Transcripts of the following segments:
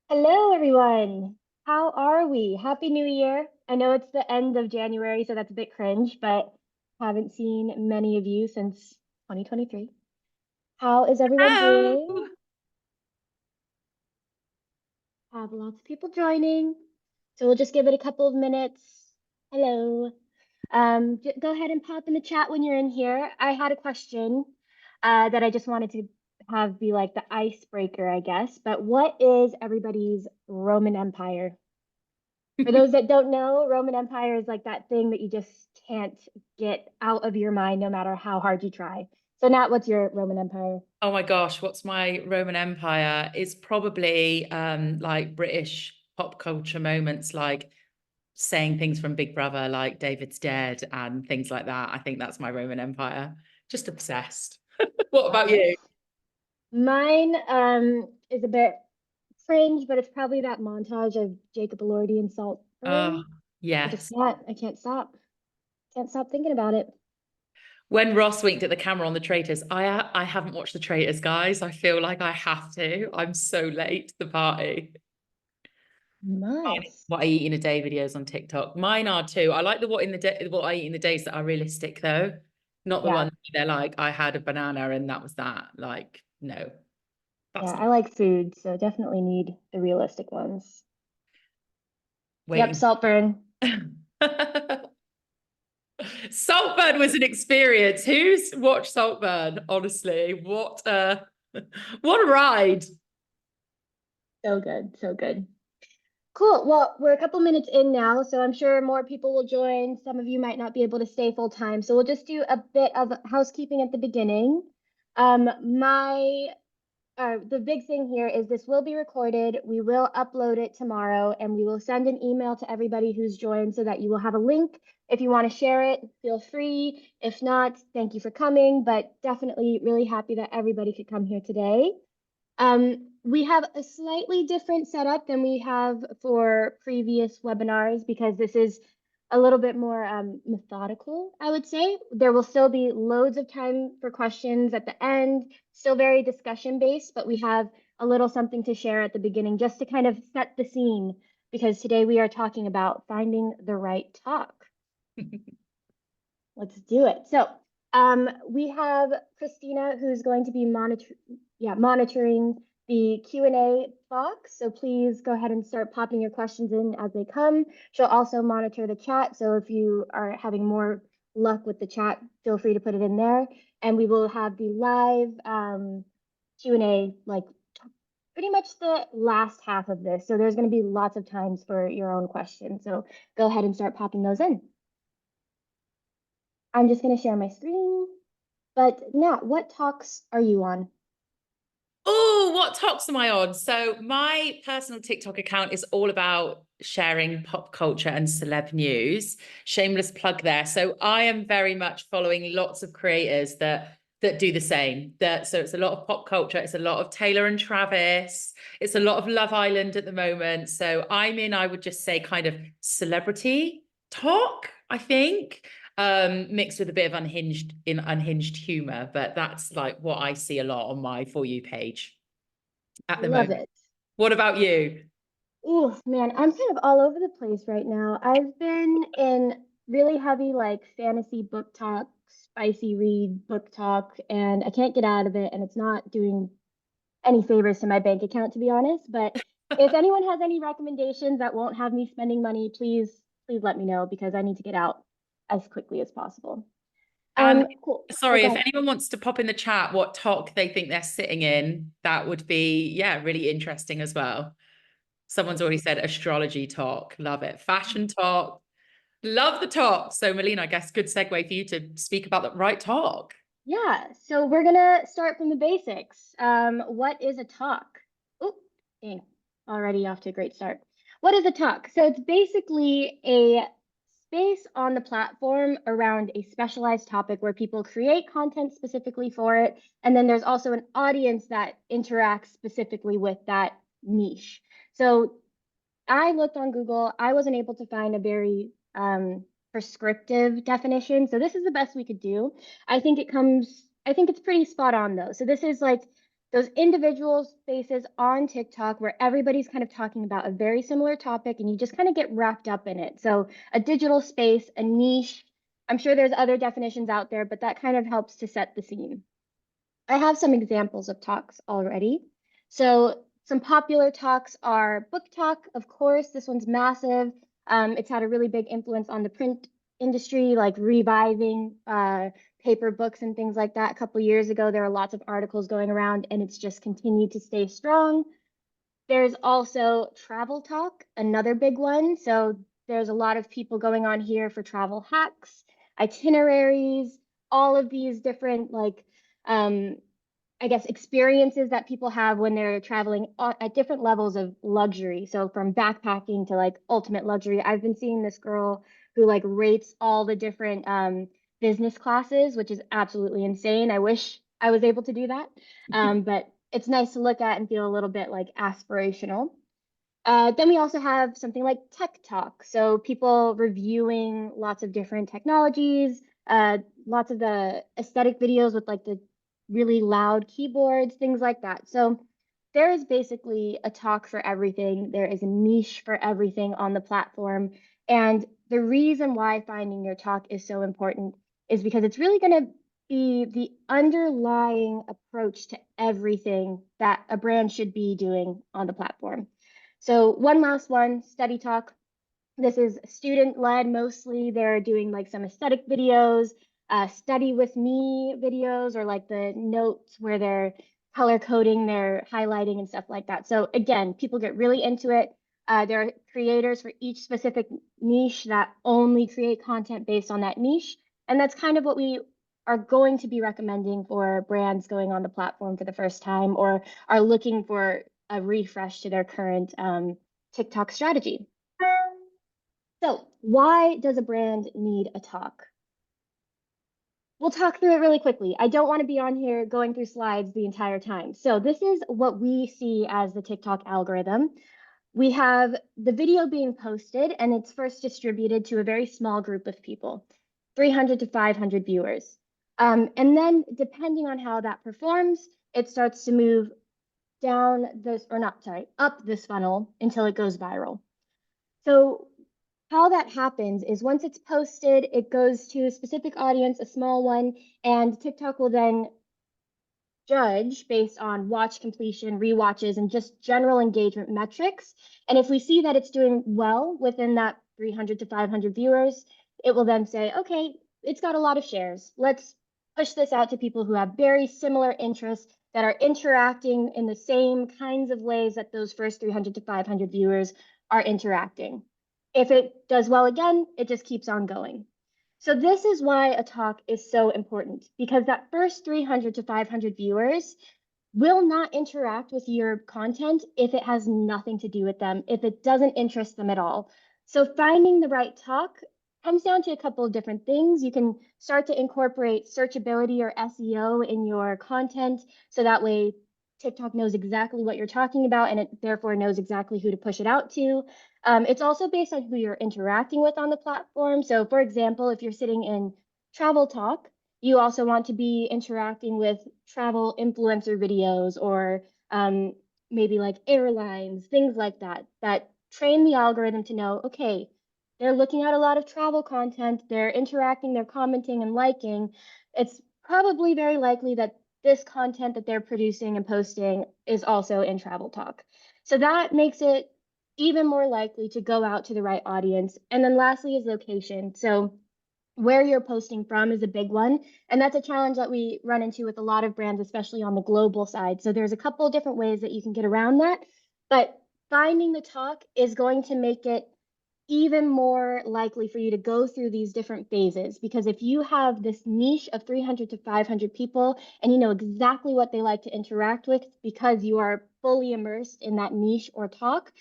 Hello, everyone. How are we? Happy New Year. I know it's the end of January, so that's a bit cringe, but haven't seen many of you since 2023. How is everyone doing? Hello. Have lots of people joining, so we'll just give it a couple of minutes. Hello. Go ahead and pop in the chat when you're in here. I had a question that I just wanted to have be like the icebreaker, I guess. But what is everybody's Roman Empire? For those that don't know, Roman Empire is like that thing that you just can't get out of your mind no matter how hard you try. So, Nat, what's your Roman Empire? Oh my gosh, what's my Roman Empire? It's probably like British pop culture moments like saying things from Big Brother like David's dead and things like that. I think that's my Roman Empire. Just obsessed. What Love about it. you? Mine is a bit cringe, but it's probably that montage of Jacob Elordi and Oh, Saltburn. I just yes. can't. I can't stop. Can't stop thinking about it. When Ross winked at the camera on The Traitors, I haven't watched The Traitors, guys. I feel like I have to. I'm so late to the party. Nice. What I eat in a day videos on TikTok. Mine are too. I like the what I eat in the days that are realistic though, not the Yeah. ones they're like I had a banana and that was that. Like no, Yeah. that's I not like food, so definitely need the realistic ones. Yep. waiting. Saltburn. Saltburn was an experience. Who's watched Saltburn? Honestly, what a ride. So good. So good. Cool. Well, we're a couple minutes in now, so I'm sure more people will join. Some of you might not be able to stay full time, so we'll just do a bit of housekeeping at the beginning. My the big thing here is this will be recorded. We will upload it tomorrow, and we will send an email to everybody who's joined so that you will have a link. If you want to share it, feel free. If not, thank you for coming, but definitely really happy that everybody could come here today. We have a slightly different setup than we have for previous webinars because this is a little bit more methodical, I would say. There will still be loads of time for questions at the end, still very discussion based, but we have a little something to share at the beginning just to kind of set the scene because today we are talking about finding the right talk. Let's do it. So we have Christina who's going to be monitoring the Q&A box. So please go ahead and start popping your questions in as they come. She'll also monitor the chat. So if you are having more luck with the chat, feel free to put it in there. And we will have the live Q&A like pretty much the last half of this. So there's going to be lots of times for your own questions. So go ahead and start popping those in. I'm just going to share my screen. But Nat, what talks are you on? Oh, what talks am I on? So my personal TikTok account is all about sharing pop culture and celeb news. Shameless plug there. So I am very much following lots of creators that do the same. So it's a lot of pop culture, it's a lot of Taylor and Travis, it's a lot of Love Island at the moment. So I'm in, I would just say, kind of celebrity talk, I think, mixed with a bit of unhinged humor, but that's like what I see a lot on my For You page at the Love moment. it. What about you? Oh man, I'm kind of all over the place right now. I've been in really heavy like fantasy book talk, spicy read book talk, and I can't get out of it, and it's not doing any favors to my bank account, to be honest. But if anyone has any recommendations that won't have me spending money, please let me know because I need to get out as quickly as possible. And Cool. Oh, sorry, go if ahead. anyone wants to pop in the chat what talk they think they're sitting in, that would be, yeah, really interesting as well. Someone's already said astrology talk. Love it. Fashion talk. Love the talk. So, Melina, I guess good segue for you to speak about the right talk. Yeah, so we're gonna start from the basics. What is a talk? Oh, dang, already off to a great start. What is a talk? So it's basically a space on the platform around a specialized topic where people create content specifically for it. And then there's also an audience that interacts specifically with that niche. So I looked on Google. I wasn't able to find a very prescriptive definition. So this is the best we could do. I think it's pretty spot on though. So this is like those individual spaces on TikTok where everybody's kind of talking about a very similar topic and you just kind of get wrapped up in it. So a digital space, a niche. I'm sure there's other definitions out there, but that kind of helps to set the scene. I have some examples of talks already. So some popular talks are Book Talk, of course. This one's massive. It's had a really big influence on the print industry, like reviving paper books and things like that. A couple years ago, there were lots of articles going around, and it's just continued to stay strong. There's also Travel Talk, another big one. So there's a lot of people going on here for travel hacks, itineraries, all of these different like um, I guess, experiences that people have when they're traveling at different levels of luxury. So from backpacking to like ultimate luxury. I've been seeing this girl who like rates all the different business classes, which is absolutely insane. I wish I was able to do that. But it's nice to look at and feel a little bit like aspirational. Then we also have something like Tech Talk. So people reviewing lots of different technologies, lots of the aesthetic videos with like the really loud keyboards, things like that. So there is basically a talk for everything. There is a niche for everything on the platform. And the reason why finding your talk is so important is because it's really going to be the underlying approach to everything that a brand should be doing on the platform. So one last one, study talk. This is student led mostly. They're doing like some aesthetic videos, study with me videos, or like the notes where they're color coding, they're highlighting and stuff like that. So again, people get really into it. There are creators for each specific niche that only create content based on that niche. And that's kind of what we are going to be recommending for brands going on the platform for the first time or are looking for a refresh to their current TikTok strategy. So, why does a brand need a talk? We'll talk through it really quickly. I don't want to be on here going through slides the entire time. So, this is what we see as the TikTok algorithm. We have the video being posted, and it's first distributed to a very small group of people, 300 to 500 viewers. And then, depending on how that performs, it starts to move down this, or not, sorry, up this funnel until it goes viral. So how that happens is once it's posted, it goes to a specific audience, a small one, and TikTok will then judge based on watch completion, rewatches, and just general engagement metrics. And if we see that it's doing well within that 300 to 500 viewers, it will then say, okay, it's got a lot of shares. Let's push this out to people who have very similar interests that are interacting in the same kinds of ways that those first 300 to 500 viewers are interacting. If it does well again, it just keeps on going. So this is why a talk is so important, because that first 300 to 500 viewers will not interact with your content if it has nothing to do with them, if it doesn't interest them at all. So finding the right talk comes down to a couple of different things. You can start to incorporate searchability or SEO in your content, so that way TikTok knows exactly what you're talking about and it therefore knows exactly who to push it out to. It's also based on who you're interacting with on the platform. So for example, if you're sitting in travel talk, you also want to be interacting with travel influencer videos or maybe like airlines, things like that, that train the algorithm to know, okay, they're looking at a lot of travel content, they're interacting, they're commenting and liking. It's probably very likely that this content that they're producing and posting is also in travel talk. So that makes it even more likely to go out to the right audience. And then lastly is location. So where you're posting from is a big one. And that's a challenge that we run into with a lot of brands, especially on the global side. So there's a couple of different ways that you can get around that. But finding the talk is going to make it even more likely for you to go through these different phases. Because if you have this niche of 300 to 500 people and you know exactly what they like to interact with because you are fully immersed in that niche or talk,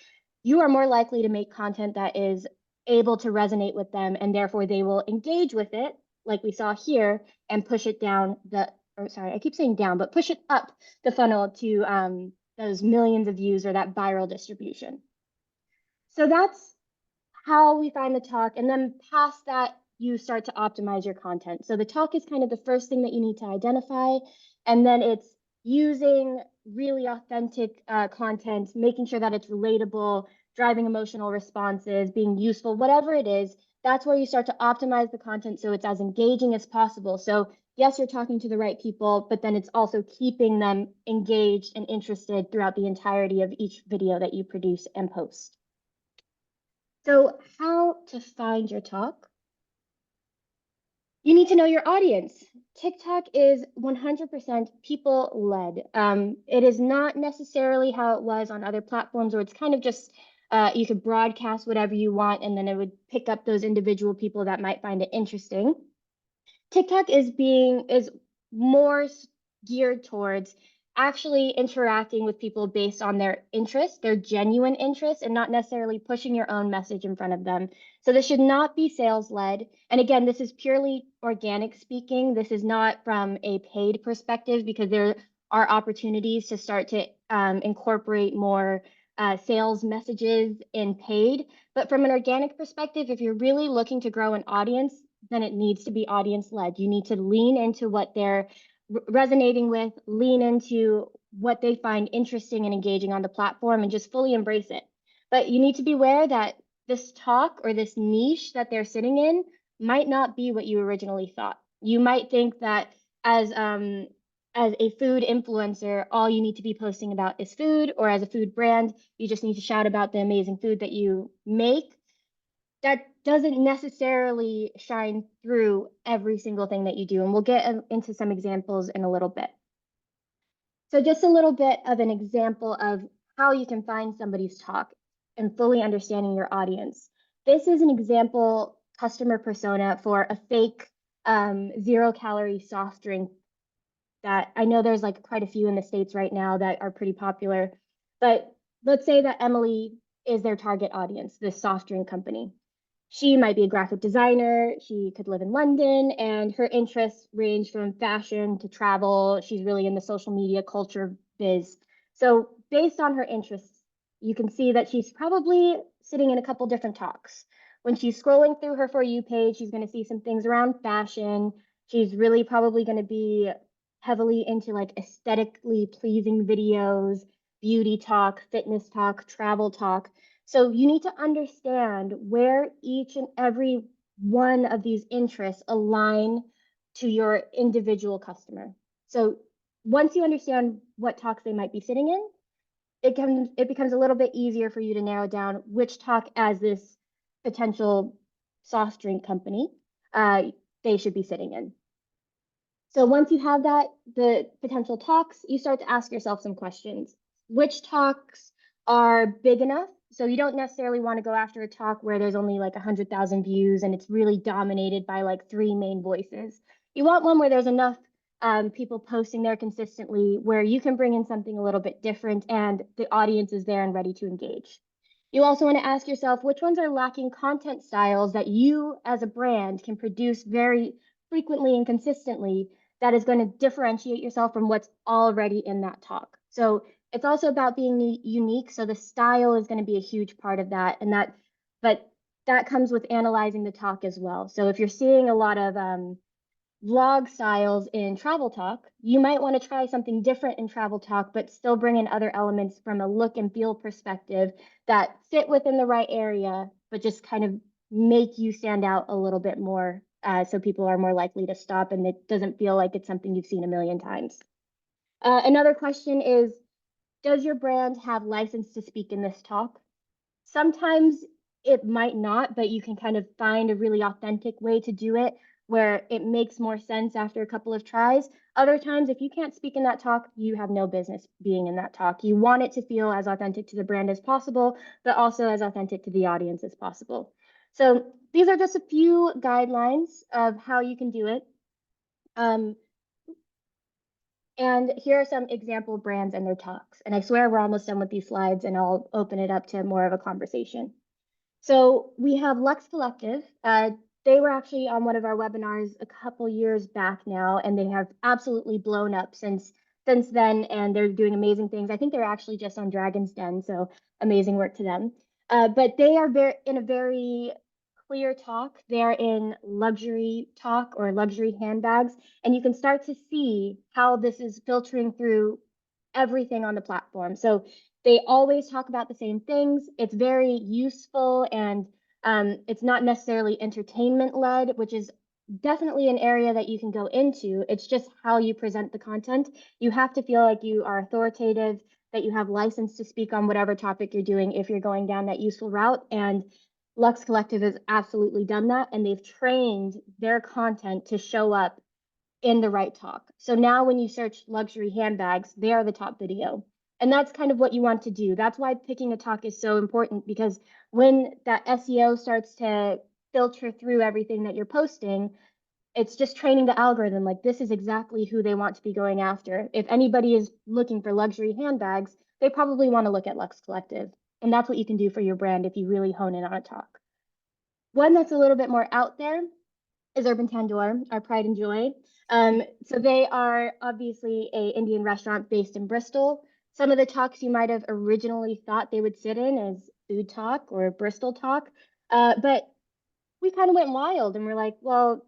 you are more likely to make content that is able to resonate with them and therefore they will engage with it like we saw here and push it down the, or sorry, I keep saying down, but push it up the funnel to those millions of views or that viral distribution. So that's how we find the talk. And then past that, you start to optimize your content. So the talk is kind of the first thing that you need to identify. And then it's using really authentic content, making sure that it's relatable, driving emotional responses, being useful, whatever it is, that's where you start to optimize the content so it's as engaging as possible. So yes, you're talking to the right people, but then it's also keeping them engaged and interested throughout the entirety of each video that you produce and post. So how to find your talk? You need to know your audience. TikTok is 100% people led. It is not necessarily how it was on other platforms where it's kind of just you could broadcast whatever you want and then it would pick up those individual people that might find it interesting. TikTok is more geared towards actually interacting with people based on their interest, their genuine interest, and not necessarily pushing your own message in front of them. So this should not be sales led. And again, this is purely organic speaking. This is not from a paid perspective because there are opportunities to start to incorporate more sales messages in paid. But from an organic perspective, if you're really looking to grow an audience, then it needs to be audience led. You need to lean into what they're resonating with, lean into what they find interesting and engaging on the platform, and just fully embrace it. But you need to be aware that this talk or this niche that they're sitting in might not be what you originally thought. You might think that as a food influencer, all you need to be posting about is food, or as a food brand, you just need to shout about the amazing food that you make. That doesn't necessarily shine through every single thing that you do. And we'll get into some examples in a little bit. So just a little bit of an example of how you can find somebody's talk and fully understanding your audience. This is an example customer persona for a fake 0-calorie soft drink that I know there's like quite a few in the States right now that are pretty popular. But let's say that Emily is their target audience, this soft drink company. She might be a graphic designer. She could live in London, and her interests range from fashion to travel. She's really in the social media culture biz. So, based on her interests, you can see that she's probably sitting in a couple different talks. When she's scrolling through her For You page, she's going to see some things around fashion. She's really probably going to be heavily into like aesthetically pleasing videos, beauty talk, fitness talk, travel talk. So you need to understand where each and every one of these interests align to your individual customer. So once you understand what talks they might be sitting in, it becomes a little bit easier for you to narrow down which talk as this potential soft drink company they should be sitting in. So once you have that, the potential talks, you start to ask yourself some questions. Which talks are big enough? So you don't necessarily want to go after a talk where there's only like 100,000 views and it's really dominated by like 3 main voices. You want one where there's enough people posting there consistently where you can bring in something a little bit different and the audience is there and ready to engage. You also want to ask yourself which ones are lacking content styles that you as a brand can produce very frequently and consistently that is going to differentiate yourself from what's already in that talk. So it's also about being unique. So the style is going to be a huge part of that. But that comes with analyzing the talk as well. So if you're seeing a lot of vlog styles in travel talk, you might want to try something different in travel talk, but still bring in other elements from a look and feel perspective that fit within the right area, but just kind of make you stand out a little bit more so people are more likely to stop and it doesn't feel like it's something you've seen a million times. Another question is, does your brand have license to speak in this talk? Sometimes it might not, but you can kind of find a really authentic way to do it where it makes more sense after a couple of tries. Other times, if you can't speak in that talk, you have no business being in that talk. You want it to feel as authentic to the brand as possible, but also as authentic to the audience as possible. So these are just a few guidelines of how you can do it. And here are some example brands and their talks. And I swear we're almost done with these slides and I'll open it up to more of a conversation. So we have Lux Collective. They were actually on one of our webinars a couple years back now, and they have absolutely blown up since then, and they're doing amazing things. I think they're actually just on Dragon's Den, so amazing work to them. But they are in a very clear talk, they're in luxury talk or luxury handbags, and you can start to see how this is filtering through everything on the platform. So they always talk about the same things. It's very useful, and it's not necessarily entertainment led, which is definitely an area that you can go into. It's just how you present the content. You have to feel like you are authoritative, that you have license to speak on whatever topic you're doing if you're going down that useful route. And Lux Collective has absolutely done that, and they've trained their content to show up in the right talk. So now when you search luxury handbags, they are the top video. And that's kind of what you want to do. That's why picking a talk is so important, because when that SEO starts to filter through everything that you're posting, it's just training the algorithm. Like, this is exactly who they want to be going after. If anybody is looking for luxury handbags, they probably want to look at Lux Collective. And that's what you can do for your brand if you really hone in on a talk. One that's a little bit more out there is Urban Tandoor, our pride and joy. So they are obviously a Indian restaurant based in Bristol. Some of the talks you might have originally thought they would sit in as food talk or Bristol talk, but we kind of went wild and we're like, well,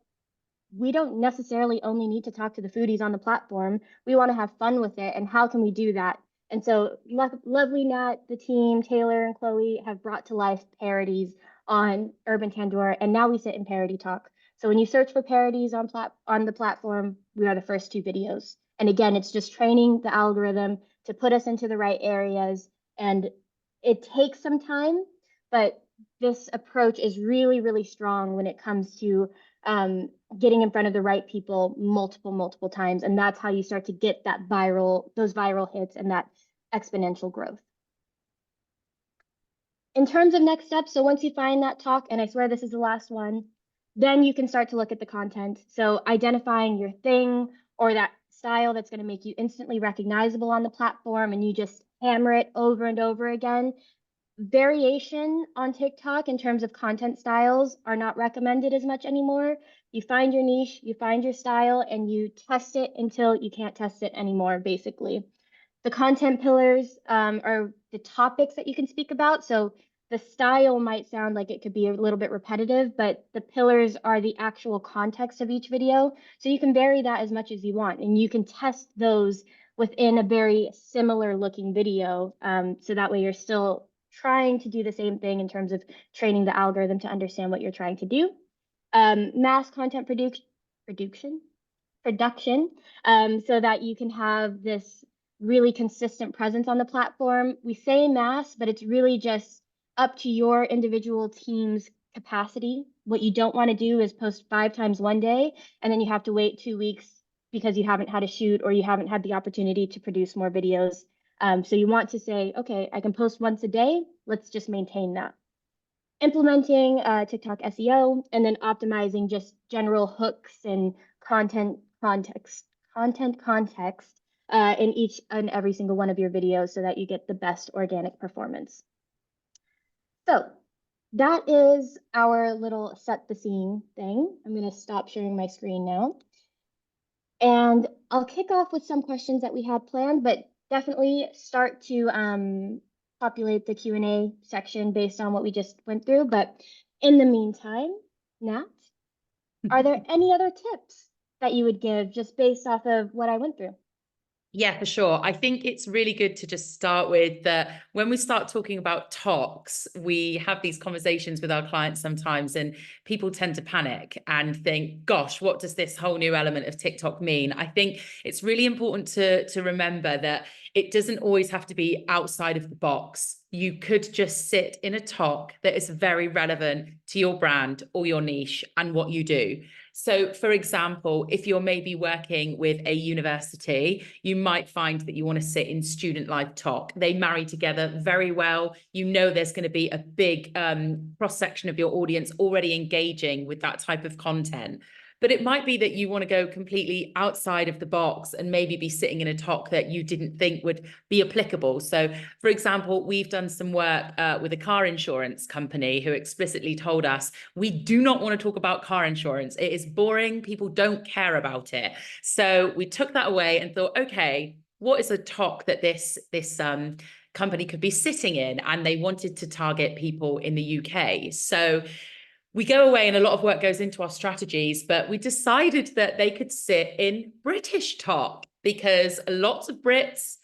we don't necessarily only need to talk to the foodies on the platform. We want to have fun with it. And how can we do that? And so lovely Nat, the team, Taylor and Chloe have brought to life parodies on Urban Tandoor. And now we sit in parody talk. So when you search for parodies on the platform, we are the first two videos. And again, it's just training the algorithm to put us into the right areas. And it takes some time, but this approach is really, really strong when it comes to getting in front of the right people multiple times. And that's how you start to get those viral hits and that exponential growth. In terms of next steps, so once you find that talk, and I swear this is the last one, then you can start to look at the content. So identifying your thing or that style that's going to make you instantly recognizable on the platform, and you just hammer it over and over again. Variation on TikTok in terms of content styles are not recommended as much anymore. You find your niche, you find your style, and you test it until you can't test it anymore, basically. The content pillars are the topics that you can speak about. So the style might sound like it could be a little bit repetitive, but the pillars are the actual context of each video. So you can vary that as much as you want, and you can test those within a very similar looking video. So that way you're still trying to do the same thing in terms of training the algorithm to understand what you're trying to do. Mass content production, so that you can have this really consistent presence on the platform. We say mass, but it's really just up to your individual team's capacity. What you don't want to do is post 5 times one day, and then you have to wait 2 weeks because you haven't had a shoot or you haven't had the opportunity to produce more videos. So you want to say, okay, I can post once a day. Let's just maintain that. Implementing TikTok SEO, and then optimizing just general hooks and context in each and every single one of your videos so that you get the best organic performance. So that is our little set the scene thing. I'm going to stop sharing my screen now. And I'll kick off with some questions that we had planned, but definitely start to populate the Q&A section based on what we just went through. But in the meantime, Nat, are there any other tips that you would give just based off of what I went through? Yeah, for sure. I think it's really good to just start with that when we start talking about talks, we have these conversations with our clients sometimes, and people tend to panic and think, gosh, what does this whole new element of TikTok mean? I think it's really important to remember that it doesn't always have to be outside of the box. You could just sit in a talk that is very relevant to your brand or your niche and what you do. So, for example, if you're maybe working with a university, you might find that you want to sit in student life talk. They marry together very well. You know there's going to be a big cross-section of your audience already engaging with that type of content. But it might be that you want to go completely outside of the box and maybe be sitting in a talk that you didn't think would be applicable. So, for example, we've done some work with a car insurance company who explicitly told us, we do not want to talk about car insurance. It is boring. People don't care about it. So we took that away and thought, okay, what is a talk that this company could be sitting in? And they wanted to target people in the UK. So we go away and a lot of work goes into our strategies, but we decided that they could sit in British talk because lots of Brits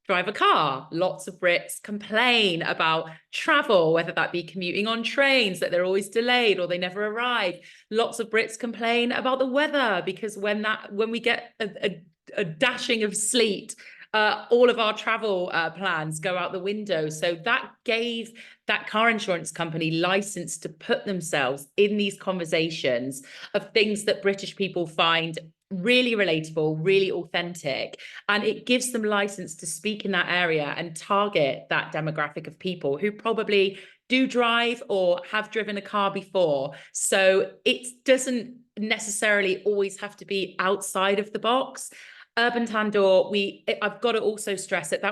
drive a car. Lots of Brits complain about travel, whether that be commuting on trains, that they're always delayed or they never arrive. Lots of Brits complain about the weather because when we get a dashing of sleet, all of our travel plans go out the window. So that gave that car insurance company license to put themselves in these conversations of things that British people find really relatable, really authentic, and it gives them license to speak in that area and target that demographic of people who probably do drive or have driven a car before. So it doesn't necessarily always have to be outside of the box. Urban Tandoor, I've got to also stress that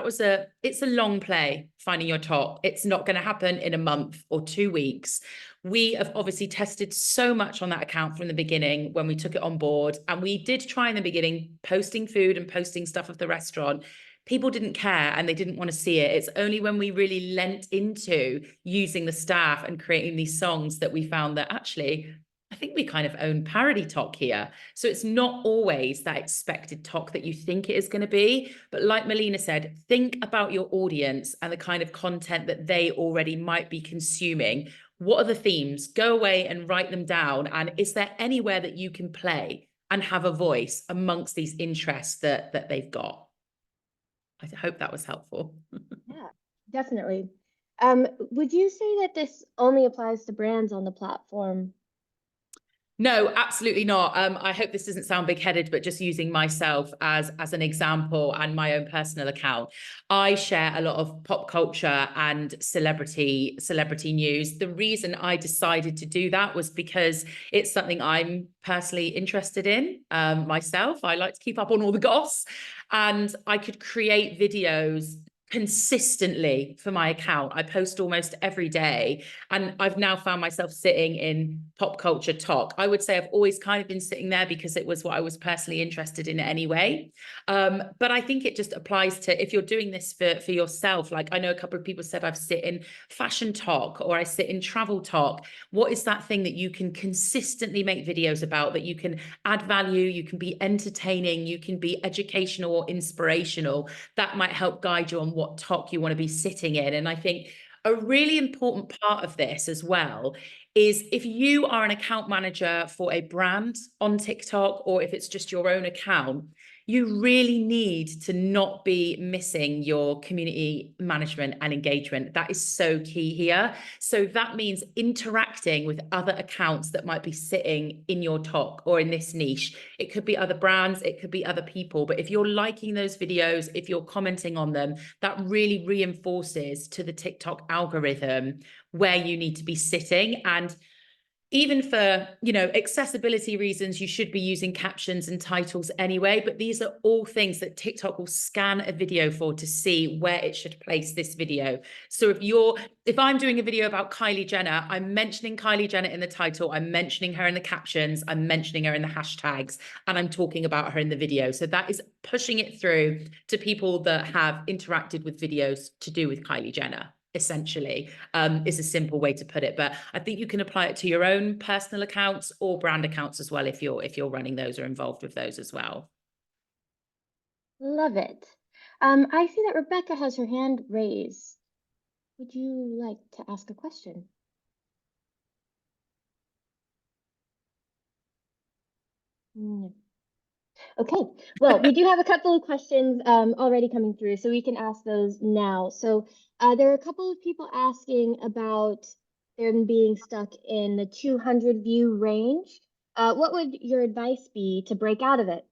it's a long play, finding your top. It's not going to happen in a month or 2 weeks. We have obviously tested so much on that account from the beginning when we took it on board. And we did try in the beginning, posting food and posting stuff of the restaurant. People didn't care and they didn't want to see it. It's only when we really lent into using the staff and creating these songs that we found that actually, I think we kind of own parody talk here. So it's not always that expected talk that you think it is going to be. But like Melina said, think about your audience and the kind of content that they already might be consuming. What are the themes? Go away and write them down. And is there anywhere that you can play and have a voice amongst these interests that they've got? I hope that was helpful. Yeah, definitely. Would you say that this only applies to brands on the platform? No, absolutely not. I hope this doesn't sound big-headed, but just using myself as an example and my own personal account. I share a lot of pop culture and celebrity news. The reason I decided to do that was because it's something I'm personally interested in myself. I like to keep up on all the goss, and I could create videos consistently for my account. I post almost every day, and I've now found myself sitting in pop culture talk. I would say I've always kind of been sitting there because it was what I was personally interested in anyway. But I think it just applies to if you're doing this for yourself. Like I know a couple of people said I've sit in fashion talk or I sit in travel talk. What is that thing that you can consistently make videos about, that you can add value, you can be entertaining, you can be educational or inspirational? That might help guide you on what talk you want to be sitting in. And I think a really important part of this as well is if you are an account manager for a brand on TikTok, or if it's just your own account, you really need to not be missing your community management and engagement. That is so key here. So that means interacting with other accounts that might be sitting in your talk or in this niche. It could be other brands, it could be other people. But if you're liking those videos, if you're commenting on them, that really reinforces to the TikTok algorithm where you need to be sitting. And even for, accessibility reasons, you should be using captions and titles anyway, but these are all things that TikTok will scan a video for to see where it should place this video. So if I'm doing a video about Kylie Jenner, I'm mentioning Kylie Jenner in the title, I'm mentioning her in the captions, I'm mentioning her in the hashtags, and I'm talking about her in the video. So that is pushing it through to people that have interacted with videos to do with Kylie Jenner. Essentially, is a simple way to put it, but I think you can apply it to your own personal accounts or brand accounts as well if you're running those or involved with those as well. Love it. I see that Rebecca has her hand raised. Would you like to ask a question? No. Okay, well, we do have a couple of questions already coming through, so we can ask those now. So there are a couple of people asking about them being stuck in the 200 view range. What would your advice be to break out of it?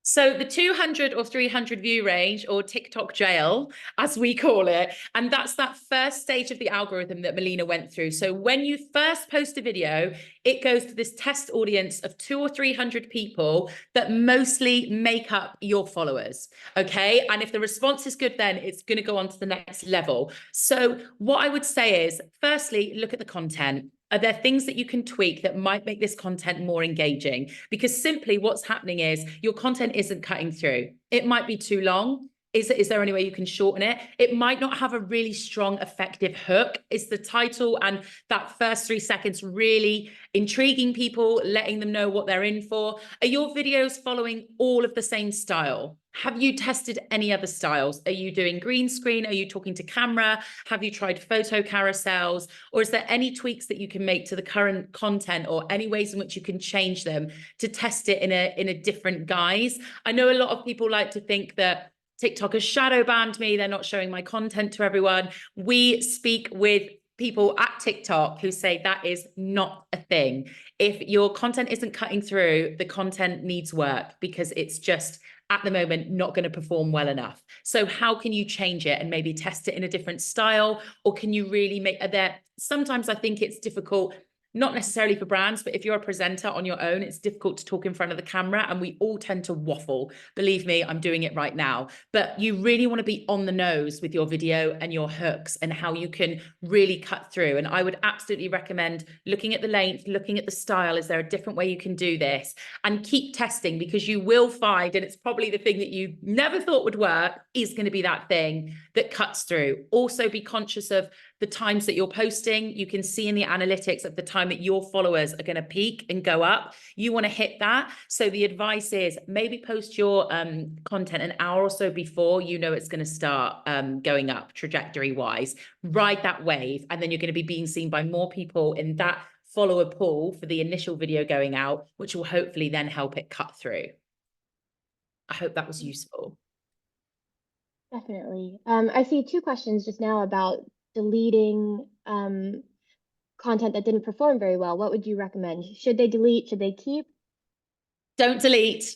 So the 200 or 300 view range, or TikTok jail, as we call it, and that's that first stage of the algorithm that Melina went through. So when you first post a video, it goes to this test audience of 200 or 300 people that mostly make up your followers, okay? And if the response is good, then it's going to go on to the next level. So what I would say is, firstly, look at the content. Are there things that you can tweak that might make this content more engaging? Because simply what's happening is your content isn't cutting through. It might be too long. Is there any way you can shorten it? It might not have a really strong, effective hook. Is the title and that first 3 seconds really intriguing people, letting them know what they're in for? Are your videos following all of the same style? Have you tested any other styles? Are you doing green screen? Are you talking to camera? Have you tried photo carousels? Or is there any tweaks that you can make to the current content, or any ways in which you can change them to test it in a different guise? I know a lot of people like to think that TikTok has shadow banned me. They're not showing my content to everyone. We speak with people at TikTok who say that is not a thing. If your content isn't cutting through, the content needs work, because it's just at the moment not going to perform well enough. So how can you change it and maybe test it in a different style? Or can you really make there? Sometimes I think it's difficult, not necessarily for brands, but if you're a presenter on your own, it's difficult to talk in front of the camera, and we all tend to waffle. Believe me, I'm doing it right now. But you really want to be on the nose with your video and your hooks and how you can really cut through. And I would absolutely recommend looking at the length, looking at the style. Is there a different way you can do this? And keep testing, because you will find, and it's probably the thing that you never thought would work, is going to be that thing that cuts through. Also be conscious of the times that you're posting. You can see in the analytics at the time that your followers are going to peak and go up. You want to hit that. So the advice is maybe post your content an hour or so before you know it's going to start going up trajectory wise. Ride that wave, and then you're going to be being seen by more people in that follower pool for the initial video going out, which will hopefully then help it cut through. I hope that was useful. Definitely. I see two questions just now about deleting content that didn't perform very well. What would you recommend? Should they delete? Should they keep? Don't delete.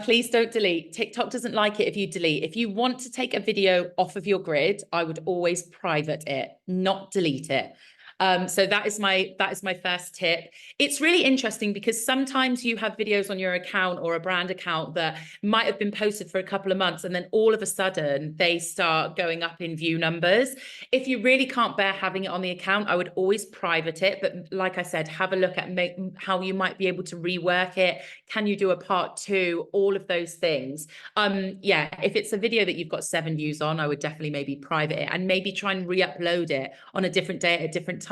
Please don't delete. TikTok doesn't like it if you delete. If you want to take a video off of your grid, I would always private it, not delete it. So that is my first tip. It's really interesting because sometimes you have videos on your account or a brand account that might have been posted for a couple of months, and then all of a sudden they start going up in view numbers. If you really can't bear having it on the account, I would always private it. But like I said, have a look at how you might be able to rework it. Can you do a part 2? All of those things. Yeah, if it's a video that you've got 7 views on, I would definitely maybe private it, and maybe try and re-upload it on a different day at a different time.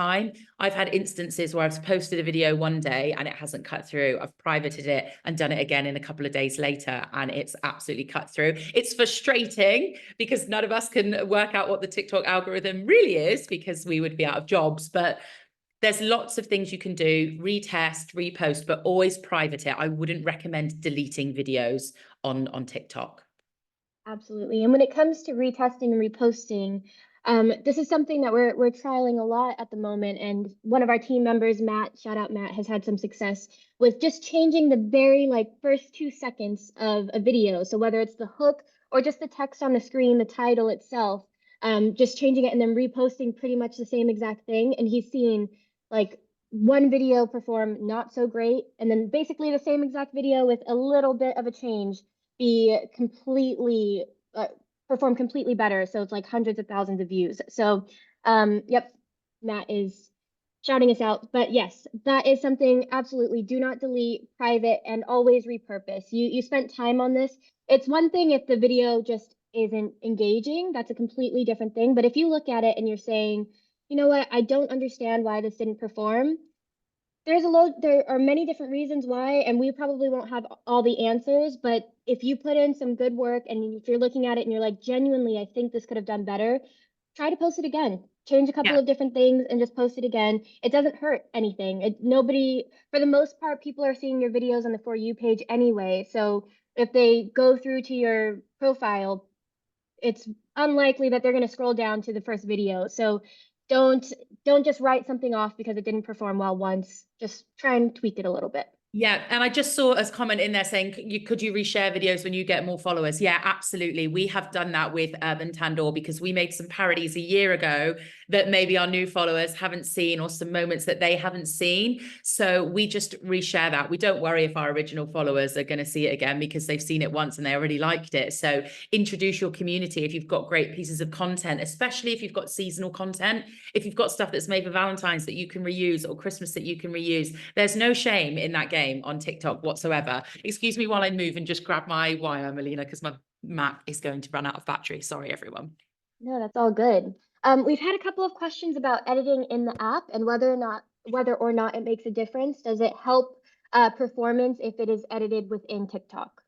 I've had instances where I've posted a video one day and it hasn't cut through. I've privated it and done it again in a couple of days later, and it's absolutely cut through. It's frustrating because none of us can work out what the TikTok algorithm really is, because we would be out of jobs. But there's lots of things you can do: retest, repost, but always private it. I wouldn't recommend deleting videos on TikTok. Absolutely. And when it comes to retesting and reposting, this is something that we're trialing a lot at the moment. And one of our team members, Matt, shout out Matt, has had some success with just changing the very first 2 seconds of a video. So whether it's the hook or just the text on the screen, the title itself, just changing it and then reposting pretty much the same exact thing. And he's seen one video perform not so great, and then basically the same exact video with a little bit of a change be completely perform completely better. So it's like hundreds of thousands of views. So yep, Matt is shouting us out. But yes, that is something. Absolutely do not delete, private, and always repurpose. You spent time on this. It's one thing if the video just isn't engaging. That's a completely different thing. But if you look at it and you're saying, you know what, I don't understand why this didn't perform, there are many different reasons why, and we probably won't have all the answers, but if you put in some good work and if you're looking at it and you're like, genuinely, I think this could have done better, try to post it again. Change a couple of different things and just post it again. It doesn't hurt anything. Nobody, for the most part, people are seeing your videos on the For You page anyway. So if they go through to your profile, it's unlikely that they're going to scroll down to the first video. So don't just write something off because it didn't perform well once. Just try and tweak it a little bit. Yeah, and I just saw a comment in there saying, could you reshare videos when you get more followers? Yeah, absolutely. We have done that with Urban Tandoor, because we made some parodies a year ago that maybe our new followers haven't seen, or some moments that they haven't seen. So we just reshare that. We don't worry if our original followers are going to see it again, because they've seen it once and they already liked it. So introduce your community if you've got great pieces of content, especially if you've got seasonal content. If you've got stuff that's made for Valentine's that you can reuse, or Christmas that you can reuse, there's no shame in that game. same on TikTok whatsoever. Excuse me while I move and just grab my wire, Melina, because my Mac is going to run out of battery. Sorry, everyone. No, that's all good. We've had a couple of questions about editing in the app and whether or not it makes a difference. Does it help performance if it is edited within TikTok?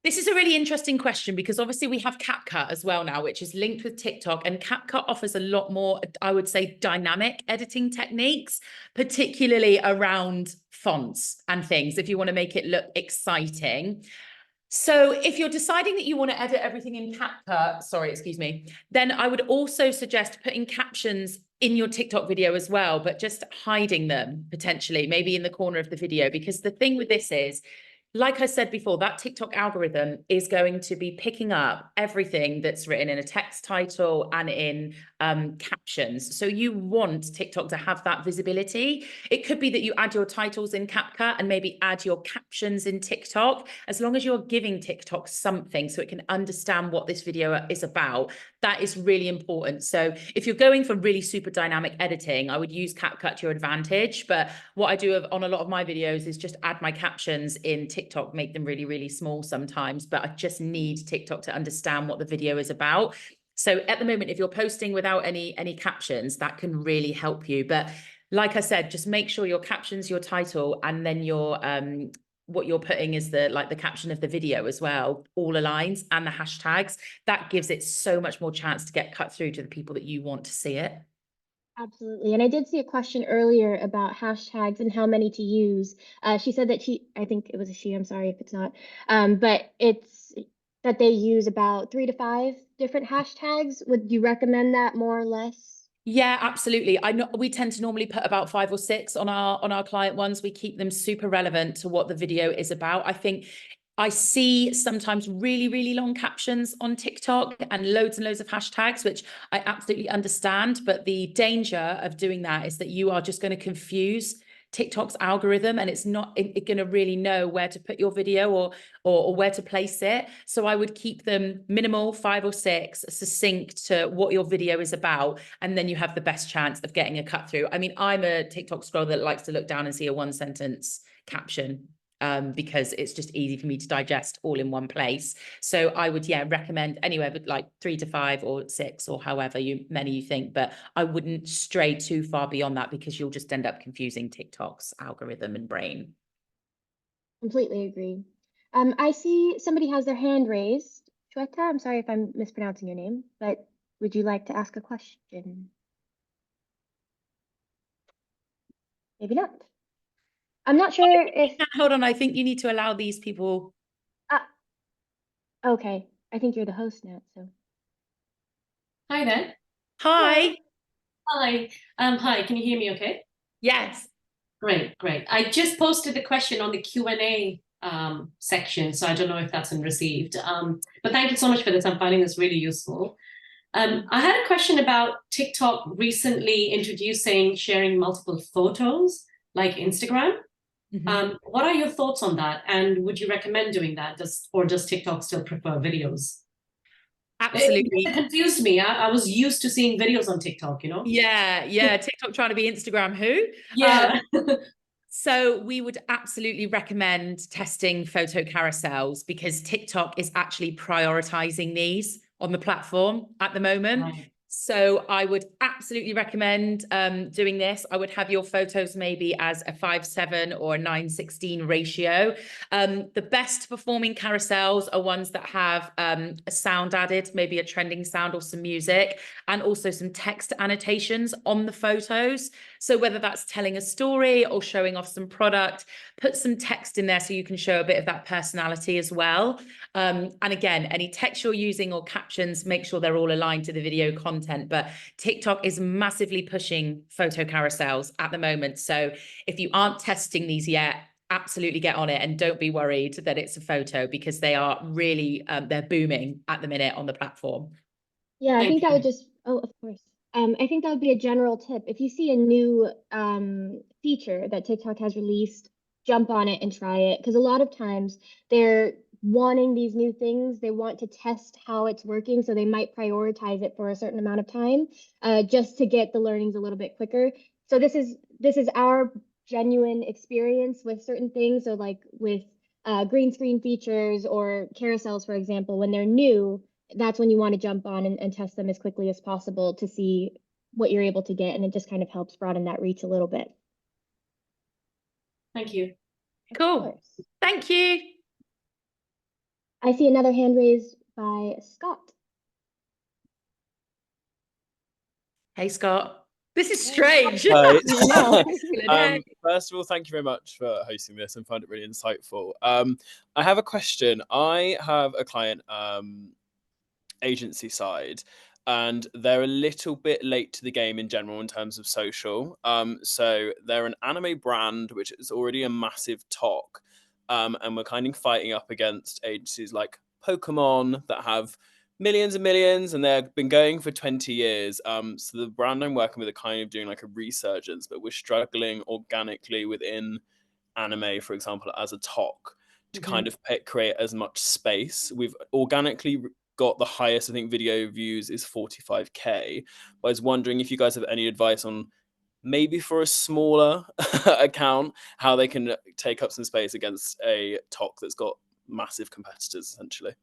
This is a really interesting question because obviously we have CapCut as well now, which is linked with TikTok, and CapCut offers a lot more, I would say, dynamic editing techniques, particularly around fonts and things, if you want to make it look exciting. So if you're deciding that you want to edit everything in CapCut, sorry, excuse me, then I would also suggest putting captions in your TikTok video as well, but just hiding them potentially, maybe in the corner of the video, because the thing with this is, like I said before, that TikTok algorithm is going to be picking up everything that's written in a text title and in captions. So you want TikTok to have that visibility. It could be that you add your titles in CapCut and maybe add your captions in TikTok, as long as you're giving TikTok something so it can understand what this video is about. That is really important. So if you're going for really super dynamic editing, I would use CapCut to your advantage. But what I do on a lot of my videos is just add my captions in TikTok, make them really, really small sometimes. But I just need TikTok to understand what the video is about. So at the moment, if you're posting without any captions, that can really help you. But like I said, just make sure your captions, your title, and then your what you're putting is the caption of the video as well, all aligns, and the hashtags. That gives it so much more chance to get cut through to the people that you want to see it. Absolutely. And I did see a question earlier about hashtags and how many to use. She said that I think it was a she, I'm sorry if it's not, but it's that they use about 3 to 5 different hashtags. Would you recommend that more or less? Yeah, absolutely. I know we tend to normally put about 5 or 6 on our client ones. We keep them super relevant to what the video is about. I think I see sometimes really, really long captions on TikTok and loads of hashtags, which I absolutely understand. But the danger of doing that is that you are just going to confuse TikTok's algorithm, and it's not going to really know where to put your video or where to place it. So I would keep them minimal, 5 or 6, succinct to what your video is about, and then you have the best chance of getting a cut through. I mean, I'm a TikTok scroller that likes to look down and see a 1-sentence caption, because it's just easy for me to digest all in one place. So I would, recommend anywhere but like 3 to 5 or 6 or however many you think, but I wouldn't stray too far beyond that because you'll just end up confusing TikTok's algorithm and brain. Completely agree. I see somebody has their hand raised. Shweta, I'm sorry if I'm mispronouncing your name, but would you like to ask a question? Maybe not. I'm not sure if. Hold on, I think you need to allow these people. Ah, okay. I think you're the host now, so. Hi there. Hi. Hi. Hi, can you hear me okay? Yes. Great, great. I just posted the question on the Q&A section, so I don't know if that's been received. But thank you so much for this. I'm finding this really useful. I had a question about TikTok recently introducing sharing multiple photos, like Instagram. What are your thoughts on that? And would you recommend doing that? Or does TikTok still prefer videos? Absolutely. It confused me. I was used to seeing videos on TikTok, you know? Yeah. TikTok trying to be Instagram who? Yeah. So we would absolutely recommend testing photo carousels because TikTok is actually prioritizing these on the platform at the moment. Right. So I would absolutely recommend doing this. I would have your photos maybe as a 5:7 or a 9:16 ratio. The best performing carousels are ones that have a sound added, maybe a trending sound or some music, and also some text annotations on the photos. So whether that's telling a story or showing off some product, put some text in there so you can show a bit of that personality as well. And again, any text you're using or captions, make sure they're all aligned to the video content. But TikTok is massively pushing photo carousels at the moment. So if you aren't testing these yet, absolutely get on it and don't be worried that it's a photo because they are really, they're booming at the minute on the platform. Yeah, I think that would you. just, oh, of course. I think that would be a general tip. If you see a new feature that TikTok has released, jump on it and try it. Because a lot of times they're wanting these new things. They want to test how it's working. So they might prioritize it for a certain amount of time just to get the learnings a little bit quicker. So this is our genuine experience with certain things. So like with green screen features or carousels, for example, when they're new, that's when you want to jump on and test them as quickly as possible to see what you're able to get. And it just kind of helps broaden that reach a little bit. Thank you. Of Cool. course. Thank you. I see another hand raised by Scott. Hey, Scott. This is strange. Hi. I know. Hey. First of all, thank you very much for hosting this and find it really insightful. I have a question. I have a client, agency side, and they're a little bit late to the game in general in terms of social. So they're an anime brand, which is already a massive talk. And we're kind of fighting up against agencies like Pokemon that have millions and millions, and they've been going for 20 years. So the brand I'm working with are kind of doing like a resurgence, but we're struggling organically within anime, for example, as a talk to kind of create as much space. We've organically got the highest, I think, video views is 45K. But I was wondering if you guys have any advice on maybe for a smaller account, how they can take up some space against a talk that's got massive competitors, essentially.